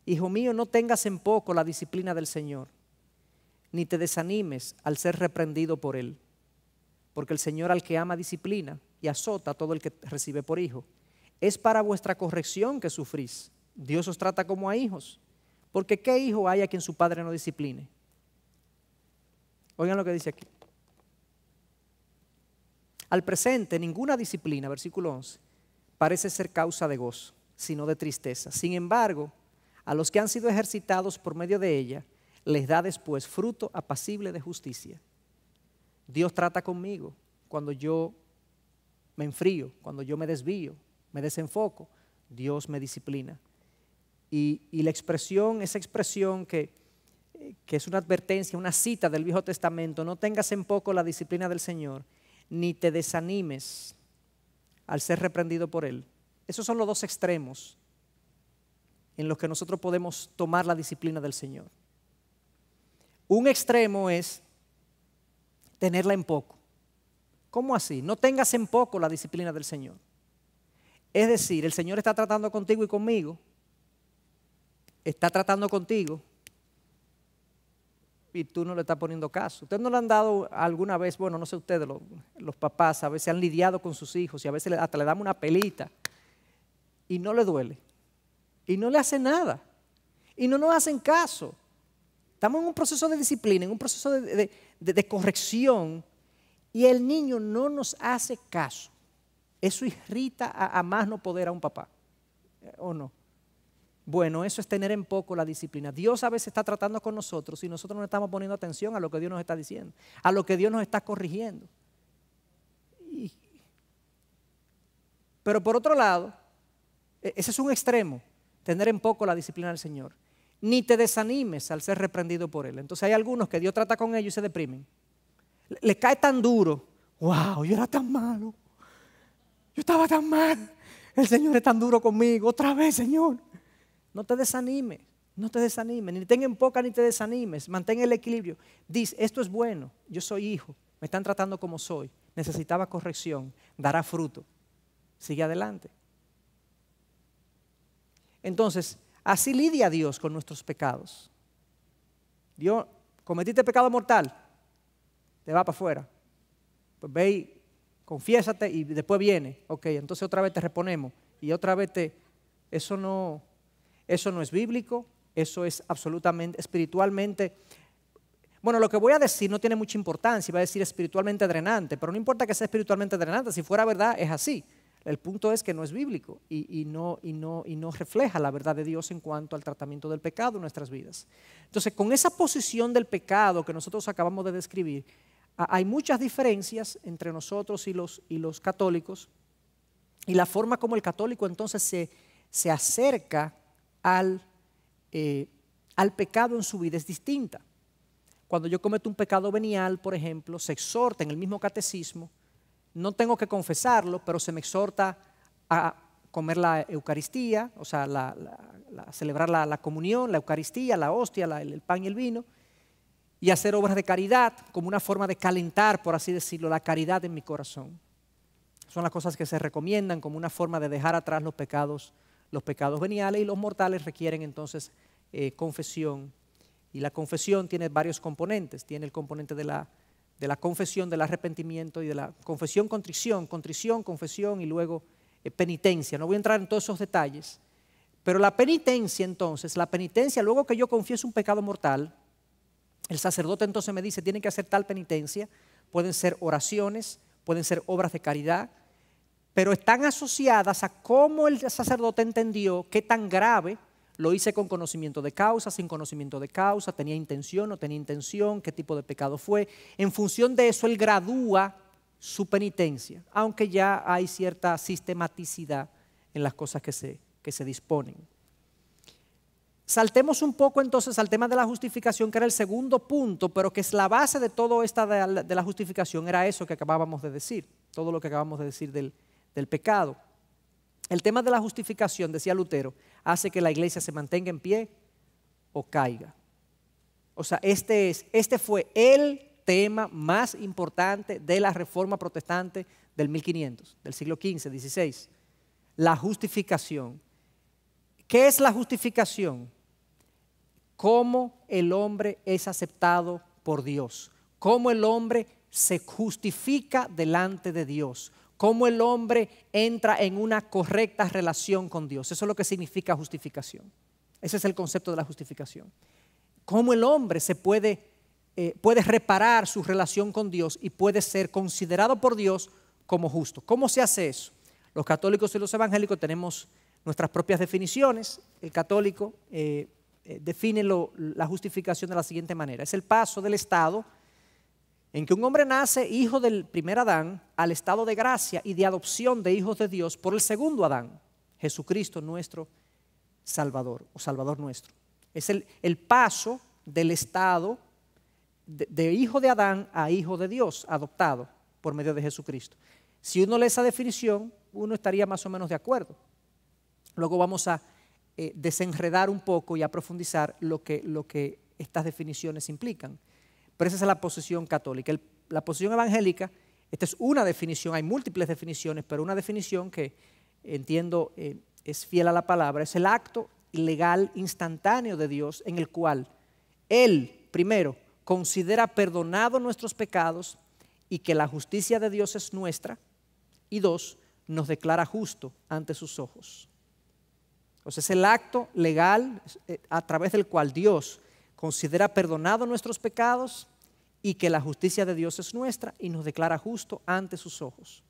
S1: Hijo mío, no tengas en poco la disciplina del Señor, ni te desanimes al ser reprendido por Él, porque el Señor al que ama disciplina y azota a todo el que recibe por hijo. Es para vuestra corrección que sufrís. Dios os trata como a hijos, porque ¿qué hijo hay a quien su padre no discipline? Oigan lo que dice aquí. Al presente, ninguna disciplina, versículo 11, parece ser causa de gozo, sino de tristeza. Sin embargo, a los que han sido ejercitados por medio de ella, les da después fruto apacible de justicia. Dios trata conmigo cuando yo me enfrío, cuando yo me desvío, me desenfoco. Dios me disciplina. Y esa expresión que que es una advertencia, una cita del Viejo Testamento: no tengas en poco la disciplina del Señor, ni te desanimes al ser reprendido por Él. Esos son los dos extremos en los que nosotros podemos tomar la disciplina del Señor. Un extremo es tenerla en poco. ¿Cómo así? No tengas en poco la disciplina del Señor. Es decir, el Señor está tratando contigo y conmigo, está tratando contigo, y tú no le estás poniendo caso. ¿Ustedes no le han dado alguna vez, bueno, no sé ustedes, los papás a veces han lidiado con sus hijos y a veces hasta le damos una pelita y no le duele? Y no le hace nada. Y no nos hacen caso. Estamos en un proceso de disciplina, en un proceso de corrección, y el niño no nos hace caso. Eso irrita a más no poder a un papá, ¿o no? Bueno, eso es tener en poco la disciplina. Dios a veces está tratando con nosotros y nosotros no estamos poniendo atención a lo que Dios nos está diciendo, a lo que Dios nos está corrigiendo. Pero por otro lado, ese es un extremo, tener en poco la disciplina del Señor. Ni te desanimes al ser reprendido por Él. Entonces hay algunos que Dios trata con ellos y se deprimen. Les cae tan duro. Wow, yo era tan malo. Yo estaba tan mal. El Señor es tan duro conmigo. Otra vez, Señor. No te desanimes. No te desanimes. Ni tenga en poca ni te desanimes. Mantén el equilibrio. Dice, esto es bueno. Yo soy hijo. Me están tratando como soy. Necesitaba corrección. Dará fruto. Sigue adelante. Entonces, así lidia Dios con nuestros pecados. Dios, cometiste pecado mortal, te va para afuera. Pues ve y confiésate y después viene. Ok, entonces otra vez te reponemos. Y otra vez eso no es bíblico, eso es absolutamente, espiritualmente. Bueno, lo que voy a decir no tiene mucha importancia, iba a decir espiritualmente drenante, pero no importa que sea espiritualmente drenante, si fuera verdad es así. El punto es que no es bíblico y no refleja la verdad de Dios en cuanto al tratamiento del pecado en nuestras vidas. Entonces, con esa posición del pecado que nosotros acabamos de describir, hay muchas diferencias entre nosotros y los católicos, y la forma como el católico entonces se acerca al pecado en su vida es distinta. Cuando yo cometo un pecado venial, por ejemplo, se exhorta en el mismo catecismo. No tengo que confesarlo, pero se me exhorta a comer la Eucaristía, o sea, celebrar la comunión, la Eucaristía, la hostia, el pan y el vino, y hacer obras de caridad como una forma de calentar, por así decirlo, la caridad en mi corazón. Son las cosas que se recomiendan como una forma de dejar atrás los pecados veniales, y los mortales requieren entonces confesión. Y la confesión tiene varios componentes. Tiene el componente de la confesión, del arrepentimiento, y de la confesión, contrición, confesión y luego penitencia. No voy a entrar en todos esos detalles, pero la penitencia entonces, luego que yo confieso un pecado mortal, el sacerdote entonces me dice, tienen que hacer tal penitencia. Pueden ser oraciones, pueden ser obras de caridad, pero están asociadas a cómo el sacerdote entendió qué tan grave. Lo hice con conocimiento de causa, sin conocimiento de causa, tenía intención, no tenía intención, qué tipo de pecado fue. En función de eso, él gradúa su penitencia, aunque ya hay cierta sistematicidad en las cosas que se disponen. Saltemos un poco entonces al tema de la justificación, que era el segundo punto, pero que es la base de todo esta de la justificación, era eso que acabábamos de decir, todo lo que acabamos de decir del pecado. El tema de la justificación, decía Lutero, hace que la iglesia se mantenga en pie o caiga. O sea, este fue el tema más importante de la Reforma Protestante del 1500, del siglo XV, XVI. La justificación. ¿Qué es la justificación? Cómo el hombre es aceptado por Dios. Cómo el hombre se justifica delante de Dios. Cómo el hombre entra en una correcta relación con Dios. Eso es lo que significa justificación. Ese es el concepto de la justificación. Cómo el hombre puede reparar su relación con Dios y puede ser considerado por Dios como justo. ¿Cómo se hace eso? Los católicos y los evangélicos tenemos nuestras propias definiciones. El católico define la justificación de la siguiente manera. Es el paso del estado en que un hombre nace hijo del primer Adán al estado de gracia y de adopción de hijos de Dios por el segundo Adán, Jesucristo nuestro Salvador o Salvador nuestro. Es el paso del estado de hijo de Adán a hijo de Dios, adoptado por medio de Jesucristo. Si uno lee esa definición, uno estaría más o menos de acuerdo. Luego vamos a desenredar un poco y a profundizar lo que estas definiciones implican. Pero esa es la posición católica. La posición evangélica, esta es una definición, hay múltiples definiciones, pero una definición que entiendo es fiel a la palabra, es el acto legal instantáneo de Dios en el cual Él, primero, considera perdonados nuestros pecados y que la justicia de Dios es nuestra, y dos, nos declara justo ante sus ojos. Entonces es el acto legal a través del cual Dios considera perdonados nuestros pecados y que la justicia de Dios es nuestra y nos declara justo ante sus ojos.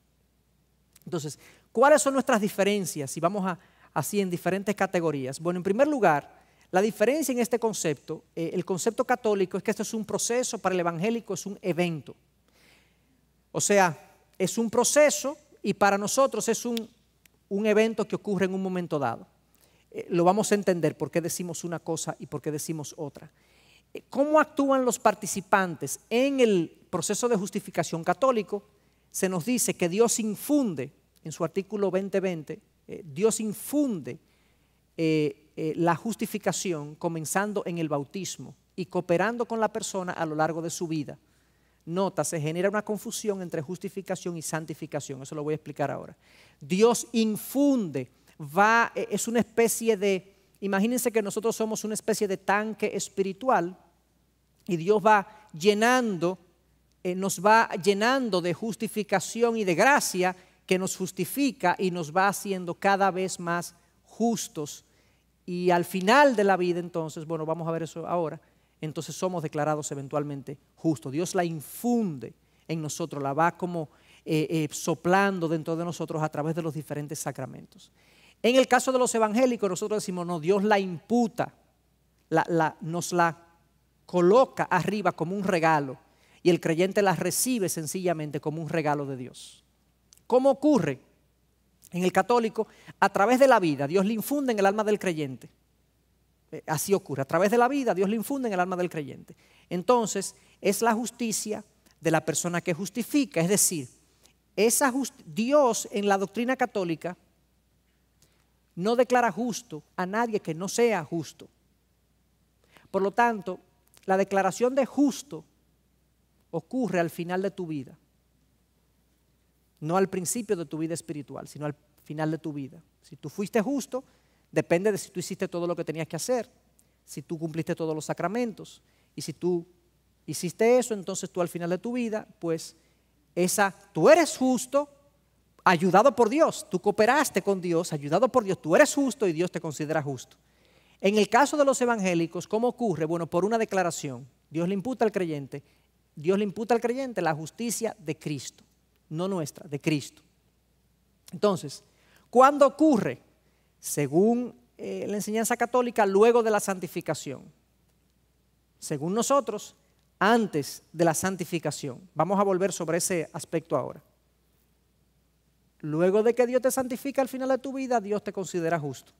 S1: Entonces, ¿cuáles son nuestras diferencias? Si vamos así en diferentes categorías. Bueno, en primer lugar, la diferencia en este concepto, el concepto católico es que esto es un proceso, para el evangélico es un evento. O sea, es un proceso y para nosotros es un evento que ocurre en un momento dado. Lo vamos a entender por qué decimos una cosa y por qué decimos otra. ¿Cómo actúan los participantes en el proceso de justificación católico? Se nos dice que Dios infunde, en su artículo 20:20, Dios infunde la justificación comenzando en el bautismo y cooperando con la persona a lo largo de su vida. Nota, se genera una confusión entre justificación y santificación, eso lo voy a explicar ahora. Dios infunde, es una especie de, imagínense que nosotros somos una especie de tanque espiritual y Dios va llenando, nos va llenando de justificación y de gracia que nos justifica y nos va haciendo cada vez más justos. Y al final de la vida entonces, bueno, vamos a ver eso ahora, entonces somos declarados eventualmente justos. Dios la infunde en nosotros, la va como soplando dentro de nosotros a través de los diferentes sacramentos. En el caso de los evangélicos nosotros decimos, no, Dios la imputa, nos la coloca arriba como un regalo y el creyente la recibe sencillamente como un regalo de Dios. ¿Cómo ocurre? En el católico, a través de la vida, Dios le infunde en el alma del creyente. Así ocurre, a través de la vida Dios le infunde en el alma del creyente. Entonces, es la justicia de la persona que justifica, es decir, Dios en la doctrina católica no declara justo a nadie que no sea justo. Por lo tanto, la declaración de justo ocurre al final de tu vida. No al principio de tu vida espiritual, sino al final de tu vida. Si tú fuiste justo, depende de si tú hiciste todo lo que tenías que hacer, si tú cumpliste todos los sacramentos. Y si tú hiciste eso, entonces tú al final de tu vida, pues tú eres justo, ayudado por Dios, tú cooperaste con Dios, ayudado por Dios, tú eres justo y Dios te considera justo. En el caso de los evangélicos, ¿cómo ocurre? Bueno, por una declaración. Dios le imputa al creyente la justicia de Cristo, no nuestra, de Cristo. Entonces, ¿cuándo ocurre? Según la enseñanza católica, luego de la santificación. Según nosotros, antes de la santificación. Vamos a volver sobre ese aspecto ahora. Luego de que Dios te santifica al final de tu vida, Dios te considera justo.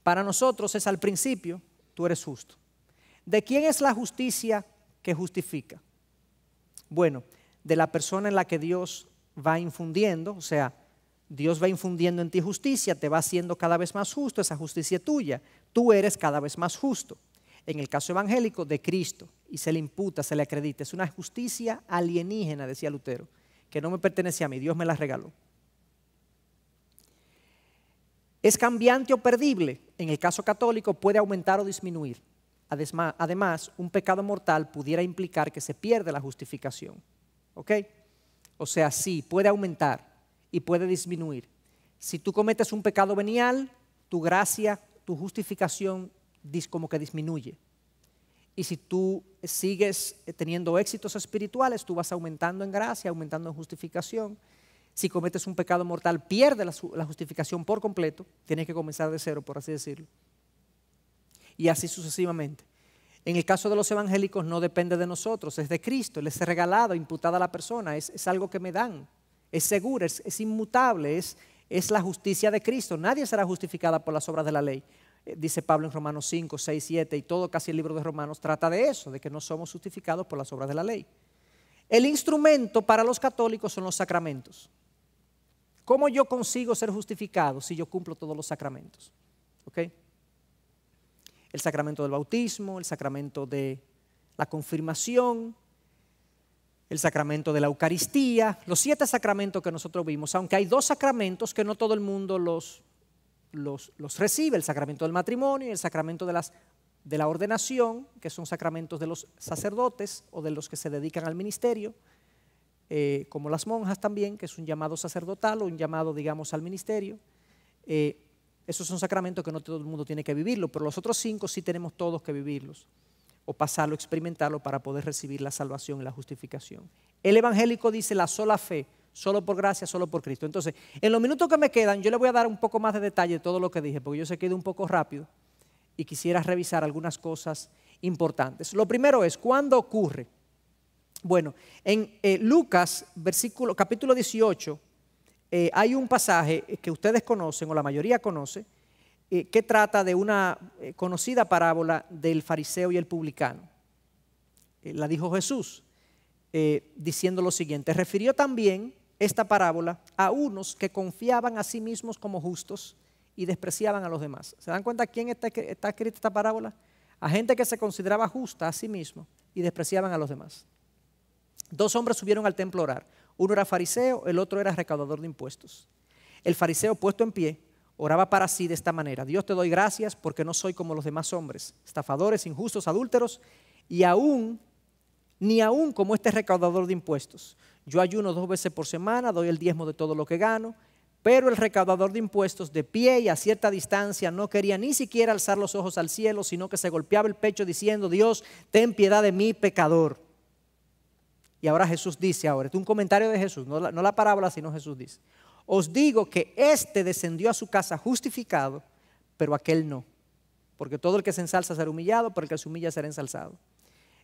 S1: Para nosotros es al principio, tú eres justo. ¿De quién es la justicia que justifica? Bueno, de la persona en la que Dios va infundiendo, o sea, Dios va infundiendo en ti justicia, te va haciendo cada vez más justo, esa justicia es tuya, tú eres cada vez más justo. En el caso evangélico, de Cristo, y se le imputa, se le acredita, es una justicia alienígena, decía Lutero, que no me pertenece a mí, Dios me la regaló. Es cambiante o perdible, en el caso católico puede aumentar o disminuir. Además, un pecado mortal pudiera implicar que se pierde la justificación. ¿Ok? O sea, sí, puede aumentar y puede disminuir. Si tú cometes un pecado venial, tu gracia, tu justificación como que disminuye. Y si tú sigues teniendo éxitos espirituales, tú vas aumentando en gracia, aumentando en justificación. Si cometes un pecado mortal, pierde la justificación por completo, tienes que comenzar de cero, por así decirlo. Y así sucesivamente. En el caso de los evangélicos no depende de nosotros, es de Cristo, les es regalado, imputada a la persona, es algo que me dan, es seguro, es inmutable, es la justicia de Cristo. Nadie será justificada por las obras de la ley. dice Pablo en Romanos 5, 6, 7 y todo casi el libro de Romanos trata de eso, de que no somos justificados por las obras de la ley. El instrumento para los católicos son los sacramentos. ¿Cómo yo consigo ser justificado si yo cumplo todos los sacramentos? ¿Okay? El sacramento del bautismo, el sacramento de la confirmación, el sacramento de la Eucaristía, los 7 sacramentos que nosotros vimos, aunque hay 2 sacramentos que no todo el mundo los recibe, el sacramento del matrimonio y el sacramento de la ordenación, que son sacramentos de los sacerdotes o de los que se dedican al ministerio, como las monjas también, que es un llamado sacerdotal o un llamado, digamos, al ministerio. Esos son sacramentos que no todo el mundo tiene que vivirlo, pero los otros 5 sí tenemos todos que vivirlos, o pasarlo, experimentarlo para poder recibir la salvación y la justificación. El evangélico dice la sola fe, solo por gracia, solo por Cristo. Entonces, en los minutos que me quedan, yo le voy a dar un poco más de detalle de todo lo que dije, porque yo sé que he ido un poco rápido y quisiera revisar algunas cosas importantes. Lo primero es, ¿cuándo ocurre? Bueno, en Lucas, capítulo 18, hay un pasaje que ustedes conocen, o la mayoría conoce, que trata de una conocida parábola del fariseo y el publicano. La dijo Jesús, diciendo lo siguiente: refirió también esta parábola a unos que confiaban a sí mismos como justos y despreciaban a los demás. ¿Se dan cuenta quién está escrita esta parábola? A gente que se consideraba justa a sí mismo y despreciaban a los demás. 2 hombres subieron al templo a orar. Uno era fariseo, el otro era recaudador de impuestos. El fariseo, puesto en pie, oraba para sí de esta manera: Dios, te doy gracias porque no soy como los demás hombres, estafadores, injustos, adúlteros, y ni aún como este recaudador de impuestos. Yo ayuno 2 veces por semana, doy el diezmo de todo lo que gano. Pero el recaudador de impuestos, de pie y a cierta distancia, no quería ni siquiera alzar los ojos al cielo, sino que se golpeaba el pecho diciendo: Dios, ten piedad de mí, pecador. Y ahora Jesús dice, este es un comentario de Jesús, no la parábola, sino Jesús dice: os digo que éste descendió a su casa justificado, pero aquel no. Porque todo el que se ensalza será humillado, pero el que se humilla será ensalzado.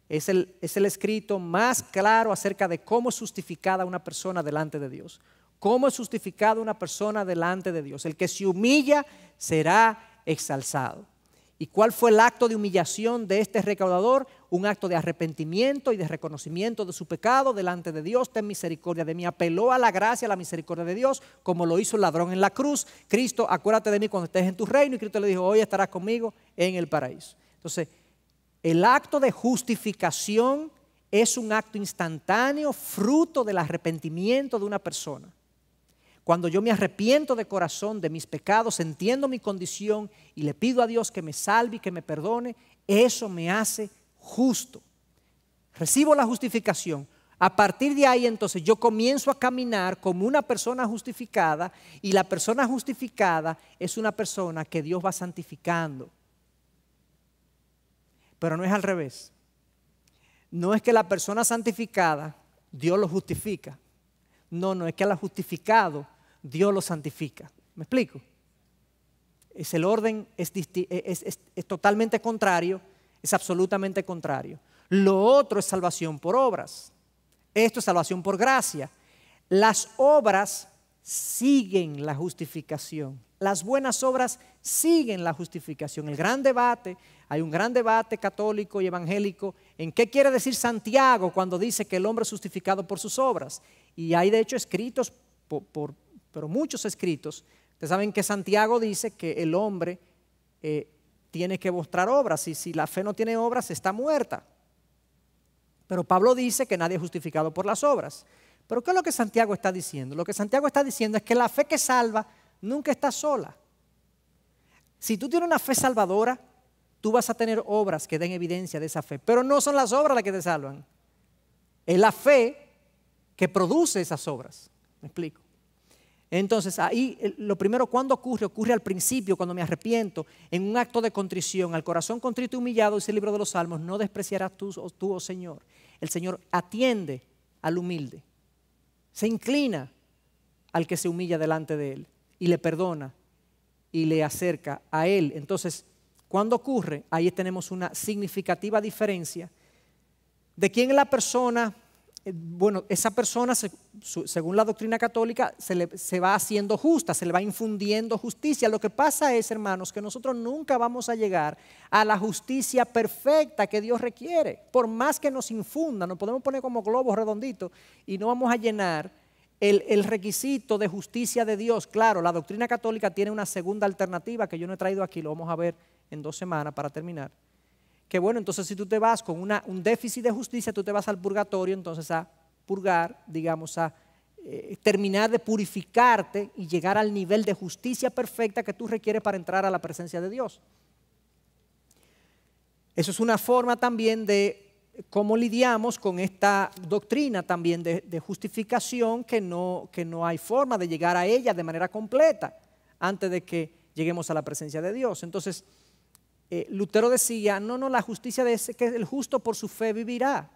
S1: Es el escrito más claro acerca de cómo es justificada una persona delante de Dios. ¿Cómo es justificada una persona delante de Dios? El que se humilla será exalzado. ¿Y cuál fue el acto de humillación de este recaudador? Un acto de arrepentimiento y de reconocimiento de su pecado delante de Dios. Ten misericordia de mí. Apeló a la gracia, a la misericordia de Dios, como lo hizo el ladrón en la cruz. Cristo, acuérdate de mí cuando estés en tu reino. Y Cristo le dijo: hoy estarás conmigo en el paraíso. Entonces, el acto de justificación es un acto instantáneo, fruto del arrepentimiento de una persona. Cuando yo me arrepiento de corazón de mis pecados, entiendo mi condición y le pido a Dios que me salve y que me perdone, eso me hace justo. Recibo la justificación. A partir de ahí, entonces, yo comienzo a caminar como una persona justificada, y la persona justificada es una persona que Dios va santificando. Pero no es al revés. No es que la persona santificada Dios lo justifica. No, es que a la justificado Dios lo santifica. ¿Me explico? El orden es totalmente contrario, es absolutamente contrario. Lo otro es salvación por obras. Esto es salvación por gracia. Las obras siguen la justificación. Las buenas obras siguen la justificación. Hay un gran debate católico y evangélico en qué quiere decir Santiago cuando dice que el hombre es justificado por sus obras. Y hay de hecho escritos, pero muchos escritos. Ustedes saben que Santiago dice que el hombre tiene que mostrar obras, y si la fe no tiene obras está muerta. Pero Pablo dice que nadie es justificado por las obras. Pero ¿qué es lo que Santiago está diciendo? Lo que Santiago está diciendo es que la fe que salva nunca está sola. Si tú tienes una fe salvadora, tú vas a tener obras que den evidencia de esa fe. Pero no son las obras las que te salvan. Es la fe que produce esas obras. ¿Me explico? Entonces, ahí lo primero, ¿cuándo ocurre? Ocurre al principio, cuando me arrepiento, en un acto de contrición. Al corazón contrito y humillado, dice el libro de los Salmos, no despreciarás tú, oh Señor. El Señor atiende al humilde. Se inclina al que se humilla delante de Él y le perdona y le acerca a Él. Entonces, ¿cuándo ocurre? Ahí tenemos una significativa diferencia de quién es la persona bueno, esa persona, según la doctrina católica, se va haciendo justa, se le va infundiendo justicia. Lo que pasa es, hermanos, que nosotros nunca vamos a llegar a la justicia perfecta que Dios requiere. Por más que nos infunda, nos podemos poner como globos redonditos y no vamos a llenar el requisito de justicia de Dios. Claro, la doctrina católica tiene una segunda alternativa que yo no he traído aquí, lo vamos a ver en 2 semanas para terminar. Que bueno, entonces si tú te vas con un déficit de justicia, tú te vas al purgatorio, entonces a purgar, digamos, a terminar de purificarte y llegar al nivel de justicia perfecta que tú requieres para entrar a la presencia de Dios. Eso es una forma también de cómo lidiamos con esta doctrina también de justificación, que no hay forma de llegar a ella de manera completa antes de que lleguemos a la presencia de Dios. Entonces, Lutero decía, no, la justicia de ese, que el justo por su fe vivirá.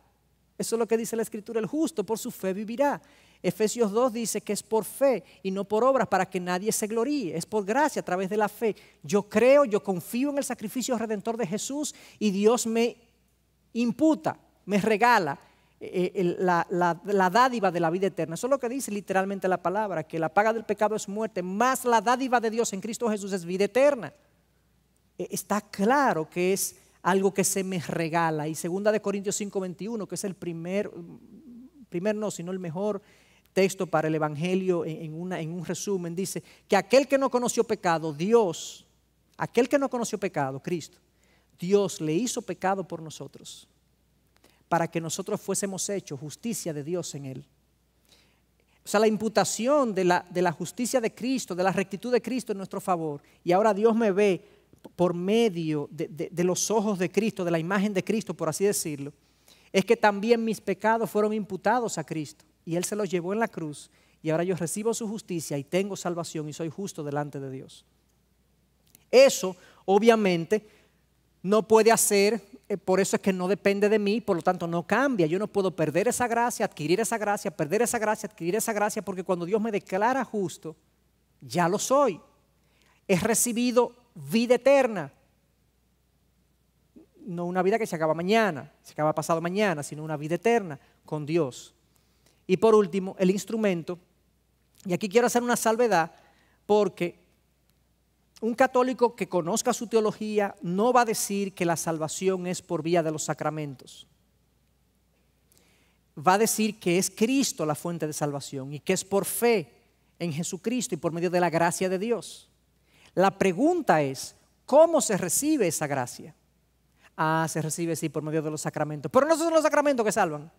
S1: Eso es lo que dice la Escritura, el justo por su fe vivirá. Efesios 2 dice que es por fe y no por obras para que nadie se gloríe, es por gracia a través de la fe. Yo creo, yo confío en el sacrificio redentor de Jesús y Dios me imputa, me regala la dádiva de la vida eterna. Eso es lo que dice literalmente la palabra, que la paga del pecado es muerte, más la dádiva de Dios en Cristo Jesús es vida eterna. Está claro que es algo que se me regala. Y 2 Corintios 5:21, que es el sino el mejor texto para el Evangelio en un resumen, dice que aquel que no conoció pecado, Cristo, Dios le hizo pecado por nosotros, para que nosotros fuésemos hechos justicia de Dios en él. O sea, la imputación de la justicia de Cristo, de la rectitud de Cristo en nuestro favor. Y ahora Dios me ve por medio de los ojos de Cristo, de la imagen de Cristo, por así decirlo, es que también mis pecados fueron imputados a Cristo y Él se los llevó en la cruz y ahora yo recibo su justicia y tengo salvación y soy justo delante de Dios. Eso obviamente no puede hacer, por eso es que no depende de mí, por lo tanto no cambia. Yo no puedo perder esa gracia, adquirir esa gracia, perder esa gracia, adquirir esa gracia, porque cuando Dios me declara justo, ya lo soy. He recibido vida eterna. No una vida que se acaba mañana, se acaba pasado mañana, sino una vida eterna con Dios. Y por último, el instrumento. Y aquí quiero hacer una salvedad, porque un católico que conozca su teología no va a decir que la salvación es por vía de los sacramentos. Va a decir que es Cristo la fuente de salvación y que es por fe en Jesucristo y por medio de la gracia de Dios. La pregunta es, ¿cómo se recibe esa gracia? Se recibe sí por medio de los sacramentos. Pero no son los sacramentos que salvan.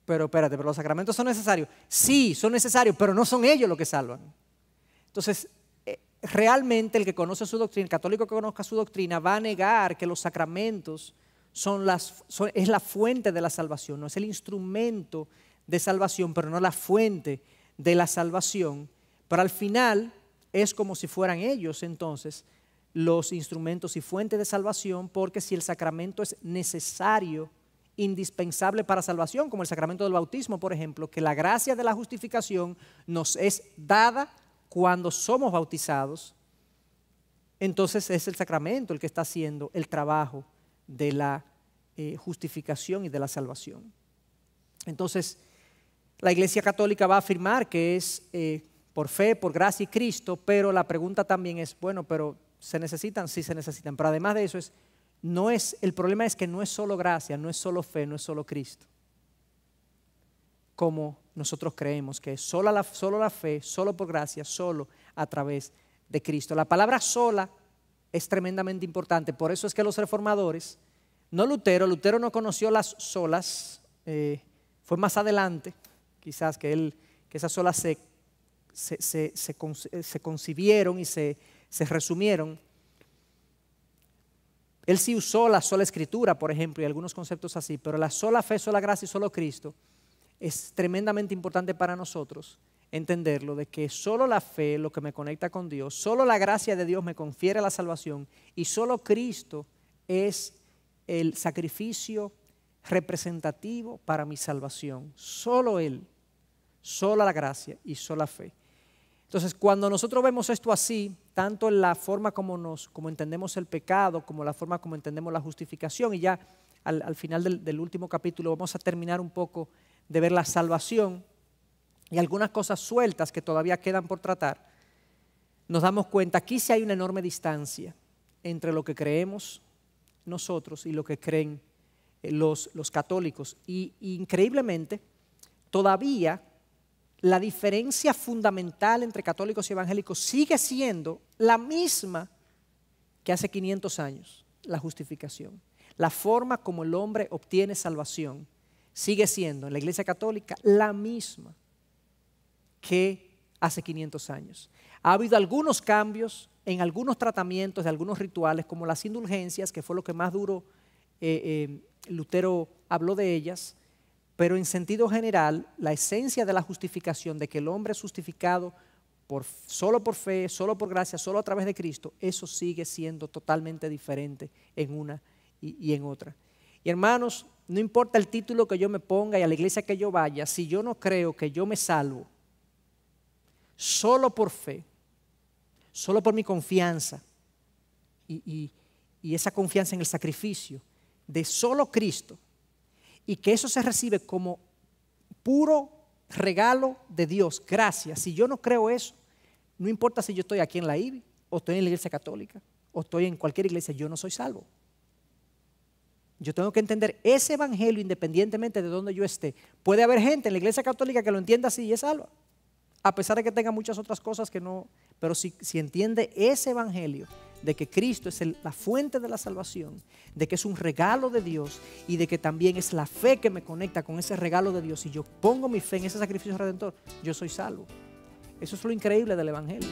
S1: Pero espérate, ¿pero los sacramentos son necesarios? Sí, son necesarios, pero no son ellos los que salvan. Entonces, realmente el que conoce su doctrina, el católico que conozca su doctrina, va a negar que los sacramentos es la fuente de la salvación. No es el instrumento de salvación, pero no la fuente de la salvación. Pero al final es como si fueran ellos entonces los instrumentos y fuente de salvación, porque si el sacramento es necesario, indispensable para salvación, como el sacramento del bautismo, por ejemplo, que la gracia de la justificación nos es dada cuando somos bautizados, entonces es el sacramento el que está haciendo el trabajo de la justificación y de la salvación. Entonces, la Iglesia Católica va a afirmar que es por fe, por gracia y Cristo, pero la pregunta también es, bueno, pero ¿se necesitan? Sí se necesitan, pero además de eso el problema es que no es solo gracia, no es solo fe, no es solo Cristo, como nosotros creemos que es solo la fe, solo por gracia, solo a través de Cristo. La palabra sola es tremendamente importante, por eso es que los reformadores, no Lutero no conoció las solas, fue más adelante, quizás que esas solas se concibieron y se resumieron. Él sí usó la sola escritura, por ejemplo, y algunos conceptos así, pero la sola fe, sola gracia y solo Cristo es tremendamente importante para nosotros entenderlo, de que solo la fe es lo que me conecta con Dios, solo la gracia de Dios me confiere la salvación y solo Cristo es el sacrificio representativo para mi salvación. Solo Él, sola la gracia y sola fe. Entonces, cuando nosotros vemos esto así, tanto en la forma como entendemos el pecado, como la forma como entendemos la justificación, y ya al final del último capítulo vamos a terminar un poco de ver la salvación y algunas cosas sueltas que todavía quedan por tratar, nos damos cuenta, aquí sí hay una enorme distancia entre lo que creemos nosotros y lo que creen los católicos. Y increíblemente, todavía la diferencia fundamental entre católicos y evangélicos sigue siendo la misma que hace 500 años, la justificación. La forma como el hombre obtiene salvación sigue siendo en la Iglesia Católica la misma que hace 500 años. Ha habido algunos cambios en algunos tratamientos de algunos rituales, como las indulgencias, que fue lo que más duro Lutero habló de ellas, pero en sentido general, la esencia de la justificación, de que el hombre es justificado solo por fe, solo por gracia, solo a través de Cristo, eso sigue siendo totalmente diferente en una y en otra. Y hermanos, no importa el título que yo me ponga y a la iglesia que yo vaya, si yo no creo que yo me salvo solo por fe, solo por mi confianza y esa confianza en el sacrificio de solo Cristo, y que eso se recibe como puro regalo de Dios, gracias. Si yo no creo eso, no importa si yo estoy aquí en la IBI o estoy en la iglesia católica o estoy en cualquier iglesia, yo no soy salvo. Yo tengo que entender ese evangelio independientemente de donde yo esté. Puede haber gente en la iglesia católica que lo entienda así y es salva, a pesar de que tenga muchas otras cosas que no, pero si entiende ese evangelio de que Cristo es la fuente de la salvación, de que es un regalo de Dios y de que también es la fe que me conecta con ese regalo de Dios, y yo pongo mi fe en ese sacrificio redentor, yo soy salvo. Eso es lo increíble del evangelio.